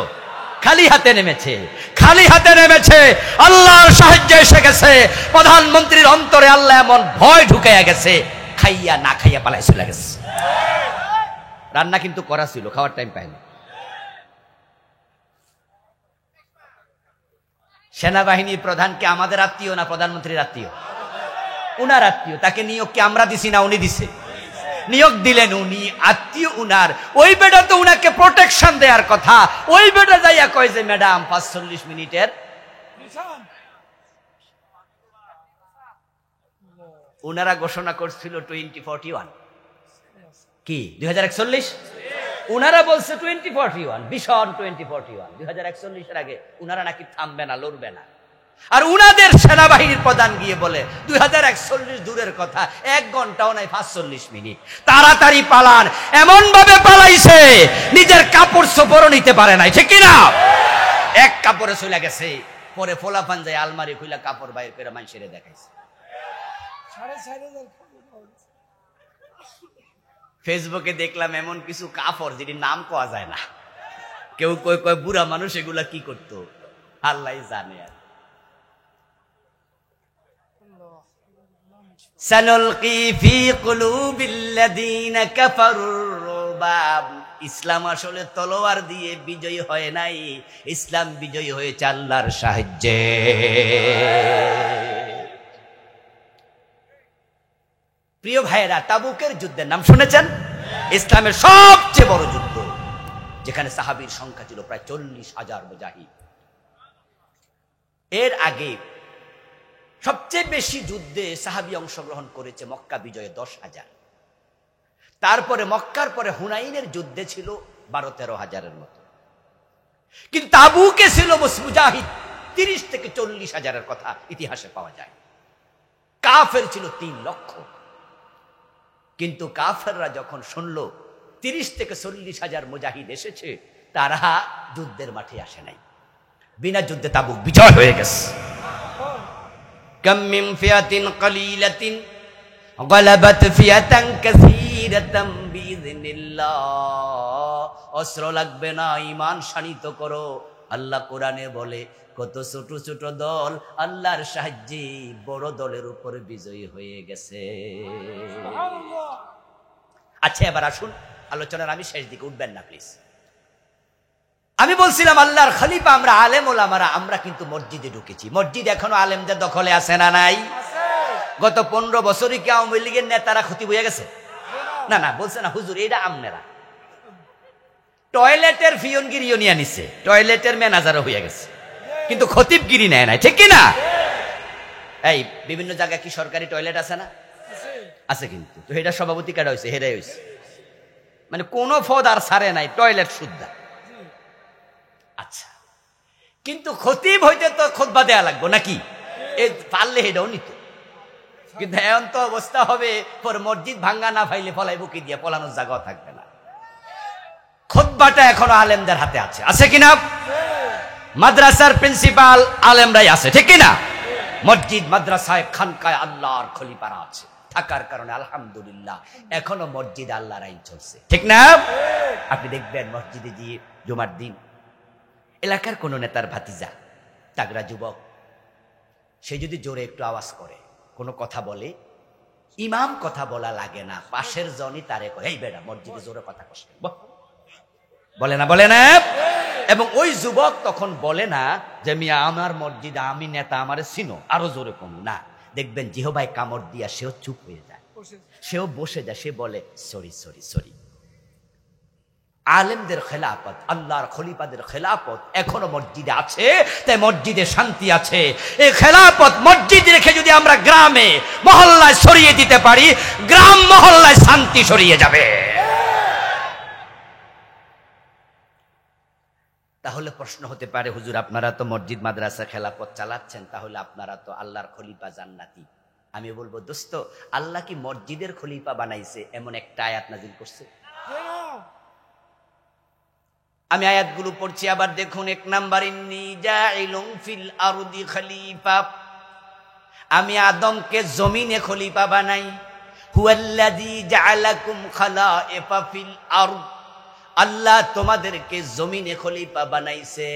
খালি হাতে নেমেছে, খালি হাতে নেমেছে। আল্লাহর সাহায্য এসে গেছে। প্রধানমন্ত্রীর অন্তরে আল্লাহ এমন ভয় ঢুকাইয়া গেছে, খাইয়া না খাইয়া পালাই চলে গেছে। রান্না কিন্তু করা ছিল, খাওয়ার টাইম পায়নি। সেনাবাহিনীর প্রধানকে আমাদের আত্মীয় না প্রধানমন্ত্রীর আত্মীয়? উনার আত্মীয়। তাকে নিয়োগ কি আমরা দিছি না উনি দিছে? নিয়োগ দিলেন উনি, আত্মীয় উনার। ওই বেটা তো উনাকে প্রোটেকশন দেওয়ার কথা। ওই বেটা যাইয়া কয় যে ম্যাডাম 45 মিনিটের। উনারা ঘোষণা করছিল 2041, কি 2041? উনারা বলছে 2041 ভিশন 2041 2041 আগে উনারা নাকি থামবে না, লড়বে না। আর উনাদের সেনাবাহিনীর প্রধান গিয়ে বলে 2041 দূরের কথা, 1 ঘন্টাও নাই, 45 মিনিট, তাড়াতাড়ি পালান। এমন ভাবে পালাইছে নিজের কাপড় চোপড়ও নিতে পারে নাই, ঠিক কিনা? এক কাপড়ে চলে গেছে। পরে ফোলাফান যায় আলমারি খুলে কাপড় বাইর করে মানুষের দেখাইছে। ফেসবুকে দেখলাম এমন কিছু কাপড় যেটি নাম পাওয়া যায় না। কেউ কয় কয় বুড়া মানুষ এগুলা কি করতো, আল্লাহ জানে। আর সানুলকি ফি কুলুবিল্লাযিনা কাফারুর রুবাব। ইসলাম আসলে তলোয়ার দিয়ে বিজয়ী হয় নাই, ইসলাম বিজয়ী হয়েছে আল্লাহর সাহায্যে। প্রিয় ভাইয়েরা, তাবুকের যুদ্ধের নাম শুনেছেন? ইসলামের সবচেয়ে বড় যুদ্ধ, যেখানে সাহাবীর সংখ্যা ছিল প্রায় 40,000 মুজাহিদ। এর আগে সবচেয়ে বেশি যুদ্ধে সাহাবী অংশগ্রহণ করেছে মক্কা বিজয়ে 10,000। তারপরে মক্কার পরে হুনাইনের যুদ্ধে ছিল 12-13,000-এর মতো। কিন্তু তাবুকে ছিল মুজাহিদ 30 থেকে 40,000-এর কথা ইতিহাসে পাওয়া যায়। কাফের ছিল 3 লক্ষ। কিন্তু কাফেররা যখন শুনলো 30 থেকে 40,000 মুজাহিদ এসেছে, তারা যুদ্ধের মাঠে আসে নাই। বিনা যুদ্ধে তাবুক বিজয় হয়ে গেছে। কাম মিন ফিয়াতিন কালিলাতিন গালাবাত ফিয়াতান কাসীরাতাম বিইযনিল্লাহ। অস্ত্র লাগবে না, ঈমান শানিত করো। আল্লাহ কোরআনে বলে কত ছোট ছোট দল আল্লাহর সাহায্যে বড় দলের উপর বিজয়ী হয়ে গেছে। আচ্ছা, এবার আসুন আলোচনার আমি শেষ দিকে, উঠবেন না প্লিজ। আমি বলছিলাম আল্লাহর খলিফা আমরা আলেম ওলামারা, আমরা কিন্তু মসজিদে ঢুকেছি। মসজিদ এখনো আলেমদের দখলে আছে না নাই? গত 15 বছরই কি আওয়ামী লীগের নেতারা খতিব হয়ে গেছে? না না, বলছে না হুজুর, এটা আমনেরা। টয়লেটের ফিয়নগিরিও নিয়ে নিছে, টয়লেটের ম্যানেজারও হয়ে গেছে, কিন্তু খতিবগিরি নেয় নাই, ঠিক কিনা? এই বিভিন্ন জায়গায় কি সরকারি টয়লেট আছে না? আছে। কিন্তু তো এটা সভাপতি কাটা হয়েছে, হেরাই হয়েছে, মানে কোন পদ আর ছাড়ে নাই, টয়লেট শুদ্ধা। আচ্ছা, কিন্তু খতিব হইতে তো খুতবা দেয়া লাগবো নাকি? পারলে এটাও নিত। কিন্তু এখন তো অবস্থা হবে, পর মসজিদ ভাঙ্গা না ফাইলে ফলাইব কি দিয়ে, পলানোর জায়গাও থাকবে না। খুতবাটা এখনো আলেমদের হাতে আছে, আছে কিনা? মাদ্রাসার প্রিন্সিপাল আলেমরাই আছে, ঠিক কিনা? মসজিদ মাদ্রাসায় খানকায় আল্লাহর খলিফারা আছে, থাকার কারণে আলহামদুলিল্লাহ এখনো মসজিদ আল্লাহর আইন চলছে, ঠিক না? আপনি দেখবেন মসজিদে গিয়ে জুমার দিন এলাকার কোন নেতার ভাতিজা তাগড়া যুবক, সে যদি জোরে একটু আওয়াজ করে, কোনো কথা বলে, ইমাম কথা বলা লাগে না, পাশের জনই তারে কয়, এই বেটা মসজিদে জোরে কথা কস, বলে না, বলে না। এবং ওই যুবক তখন বলে না যে মিয়া আমার মসজিদে আমি নেতা, আমারে চিনো, আরো জোরে কমু না। দেখবেন জিহবায় কামড় দিয়া সেও চুপ হয়ে যায়, সেও বসে যায়, সে বলে সরি সরি সরি। আলেমদের খেলাফত, আল্লাহর খলিফাদের খেলাফত এখনো মসজিদে আছে, তাই মসজিদে শান্তি আছে। এই খেলাফত মসজিদ রেখে যদি আমরা গ্রামে মহল্লায় ছড়িয়ে দিতে পারি, গ্রাম মহল্লায় শান্তি ছড়িয়ে যাবে। তাহলে প্রশ্ন হতে পারে, হুজুর আপনারা তো মসজিদ মাদ্রাসা খেলাফত চালাচ্ছেন, তাহলে আপনারা তো আল্লাহর খলিফা জান্নাতি। আমি বলবো দোস্ত, আল্লাহ কি মসজিদের খলিফা বানাইছে এমন একটা আয়াত নাজিল করছে? আমি আয়াতগুলো পড়ছি, আবার দেখুন। 1 নাম্বার, ইন্নী জাইলুন ফিল আরদি খলিফা, আমি আদমকে জমিনে খলিফা বানাই। হুয়াল্লাযী জাআলাকুম খালাইফা ফিল আরদ, আল্লাহ তোমাদেরকে জমিনে খলিফা বানাইছে,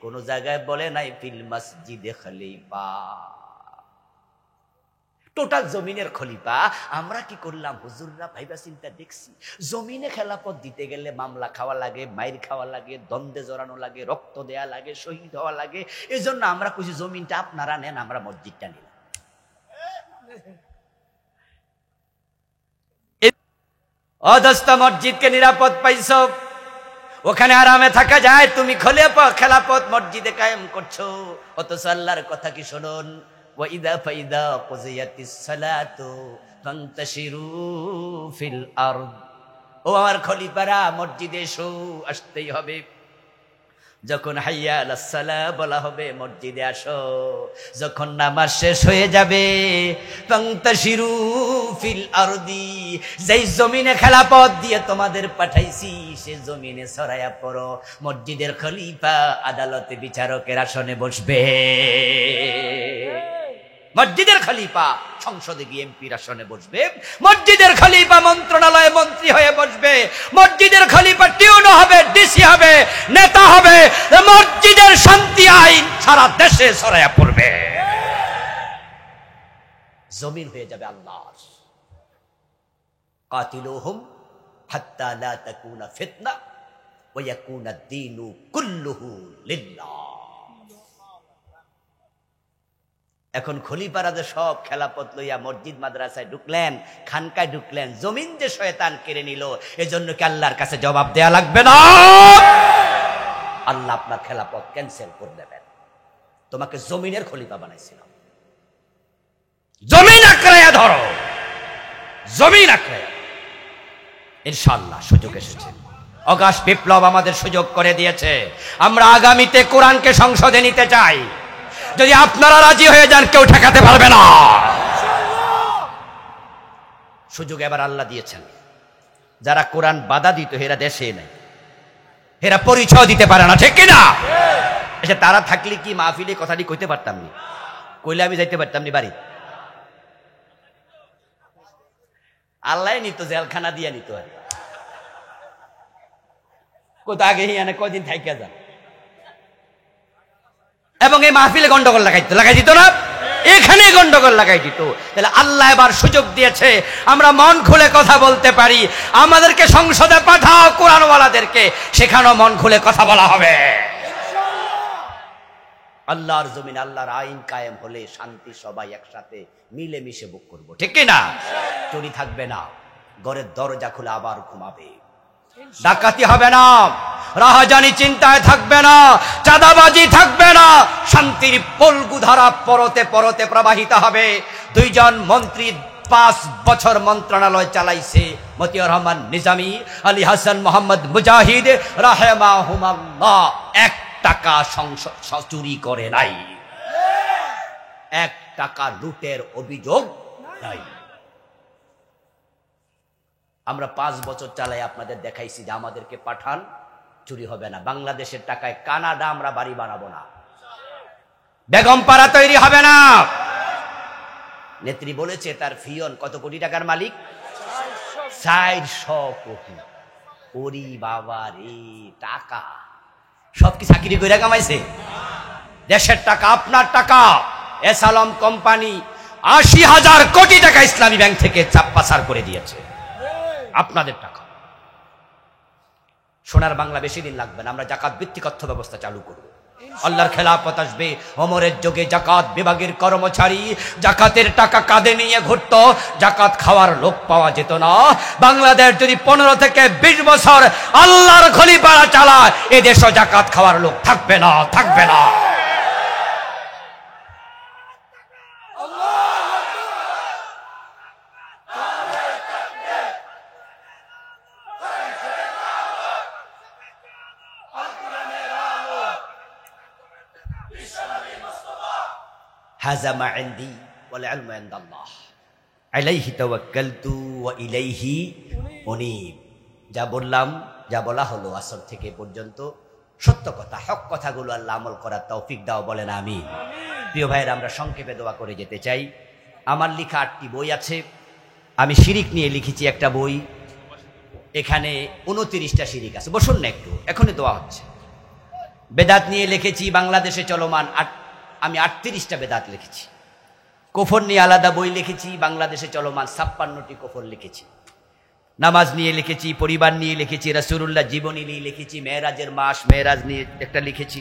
কোন জায়গায় বলে নাই ফিল মসজিদে খলিফা। টোটাল জমিনের খলিফা। আমরা কি করলাম হুজুররা ভাইবা চিন্তা দেখছি, জমিনে খেলাফত দিতে গেলে মামলা খাওয়া লাগে, মাইর খাওয়া লাগে, দ্বন্দ্বে জড়ানো লাগে, রক্ত দেয়া লাগে, শহীদ হওয়া লাগে। এই জন্য আমরা কইছি জমিনটা আপনারা নেন, আমরা মসজিদটা নিলাম। অদস্ত মসজিদকে নিরাপদ পাইছ, ওখানে আরামে থাকা যায়, তুমি খেলাফত মসজিদে কায়েম করছো, অথচ আল্লাহর কথা কি শুনুন, ওয়াইদা ফাইদা কুজিয়াতিস সালাতু ফান্তাশিরু ফিল আরদ, ও ও আমার খলিফারা, মসজিদে এসো, আসতেই হবে। যখন হাইয়া আলাস সালাহ বলা হবে মসজিদে আসো, যখন নামাজ শেষ হয়ে যাবে ফান্তাশিরু ফিল আরদি, যেই জমিনে খেলাপথ দিয়ে তোমাদের পাঠাইছি সে জমিনে ছড়ায়া পড়ো। মসজিদের খলিফা আদালতে বিচারকের আসনে বসবে, মসজিদের খলিফা সংসদে গিয়ে এমপির আসনে বসবে, মসজিদের খলিফা মন্ত্রণালয়ে মন্ত্রী হয়ে বসবে, মসজিদের খলিফা টিউনো হবে, ডিসি হবে, নেতা হবে। মসজিদের শান্তি আইন সারা দেশে ছড়ায়া পড়বে, জমিন হয়ে যাবে আল্লাহর। কাতিলুহুম হাত্তা লা তাকুনা ফিতনা ওয়া ইয়াকুনা আদ-দীনু কুল্লুহু লিল্লাহ। এখন খলিফারা যে সব খেলাপথ লইয়া মসজিদ মাদ্রাসায় ঢুকলেন, খানকায় ঢুকলেন, জমিন যে শয়তান কেড়ে নিল, এজন্য কি আল্লাহর কাছে জবাব দেয়া লাগবে না? আল্লাহ আপনার খেলাপথ ক্যান্সেল করে দেবেন। তোমাকে জমিনের খলিফা বানাইছিলাম, জমিন আঁকড়াইয়া ধরো, জমিন আঁকড়াইয়া। ইনশাআল্লাহ সুযোগ এসেছে, অগাস্ট বিপ্লব আমাদের সুযোগ করে দিয়েছে। আমরা আগামীতে কোরআনকে সংসদে নিতে চাই। যদি আপনারা রাজি হয়ে যান, কেউ ঠেকাতে পারবে না। সুযোগ এবার আল্লাহ দিয়েছেন। যারা কোরআন বাধা দিত এরা দেশে নাই, এরা পরিচয় দিতে পারে না, ঠিক কিনা? আচ্ছা, তারা থাকলে কি মাহফিলে কথাটি কইতে পারতাম নি? কইলে আমি যাইতে পারতাম নি বাড়ি? আল্লাহ নিত, জেলখানা দিয়ে নিত। আর কোথা আগে কদিন থাইকা যান, এবং এই মাহফিলে গন্ডগোল লাগাই দিত না, এখানে গন্ডগোল লাগাই দিত। তাহলে আল্লাহ এবার সুযোগ দিয়েছে, আমরা মন খুলে কথা বলতে পারি। আমাদেরকে সংসদে পাঠাও, কোরআনওয়ালাদেরকে, সেখানেও মন খুলে কথা বলা হবে। আল্লাহর জমিন, আল্লাহর আইন কায়েম হলে শান্তি সবাই একসাথে মিলেমিশে ভোগ করবো, ঠিক কিনা? চুরি থাকবে না, ঘরের দরজা খুলে আবার ঘুমাবে, ডাকাতি হবে না, রাহাজানি চিন্তায় থাকবে না, চাঁদাবাজি থাকবে না, শান্তির পলগুধারা পরতে পরতে প্রবাহিত হবে। দুইজন মন্ত্রী 5 বছর মন্ত্রণালয় চালাইছে, মতিউর রহমান নিজামী, আলী হাসান মোহাম্মদ মুজাহিদ রাহিমাহুমাল্লাহ। 1 টাকা চুরি করে নাই, 1 টাকা লুটের অভিযোগ নাই। আমরা 5 বছর চালাই আপনাদের দেখাইছি যে আমাদেরকে পাঠান, চুরি হবে না। বাংলাদেশের টাকায় কানাডা আমরা বাড়ি বানাবো না, বেগমপাড়া তৈরি হবে না। নেত্রী বলেছে তার ফিয়ন কত কোটি টাকার মালিক? 400 কোটি। ওরি বাবা রে, টাকা সব কি চাকরি করে কামাইছে? দেশের টাকা, আপনার টাকা। এসালম কোম্পানি 80,000 কোটি টাকা ইসলামী ব্যাংক থেকে পাচার করে দিয়েছে, আপনাদের টাকা। সোনার বাংলা বেশি দিন লাগবে না, আমরা জাকাত ভিত্তিক অর্থ ব্যবস্থা চালু করব। আল্লাহর খেলাফত আসবে। ওমরের যুগে জাকাত বিভাগের কর্মচারী জাকাতের টাকা কাঁধে নিয়ে ঘুরত, জাকাত খাওয়ার লোক পাওয়া যেত না। বাংলাদেশ যদি 15 থেকে 20 বছর আল্লাহর খলিফারা চালায়, এ দেশে জাকাত খাওয়ার লোক থাকবে না, থাকবে না। হাযা মা ইনদি ওয়াল ইলমু ইনদাল্লাহ আলাইহি তাওয়াক্কালতু ওয়া ইলাইহি উনীব। যা বললাম, যা বলা হলো আসর থেকে পর্যন্ত সত্য কথা, হক কথাগুলো আল্লাহ আমল করার তৌফিক দাও, বলেন আমিন। প্রিয় ভাইয়েরা, আমরা সংক্ষেপে দোয়া করে যেতে চাই। আমার লেখা 8টি বই আছে। আমি শিরিক নিয়ে লিখেছি একটা বই, এখানে 29টা শিরিক আছে। বসুন না একটু, এখনই দোয়া হচ্ছে। বেদাত নিয়ে লিখেছি, বাংলাদেশে চলমান আমি 38টা বেদাত লিখেছি। কুফর নিয়ে আলাদা বই লিখেছি, বাংলাদেশে চলমান 56টি কুফর লিখেছি। নামাজ নিয়ে লিখেছি, পরিবার নিয়ে লিখেছি, রাসূলুল্লাহ জীবনী নিয়ে লিখেছি, মেরাজের মাস মেরাজ নিয়ে একটা লিখেছি।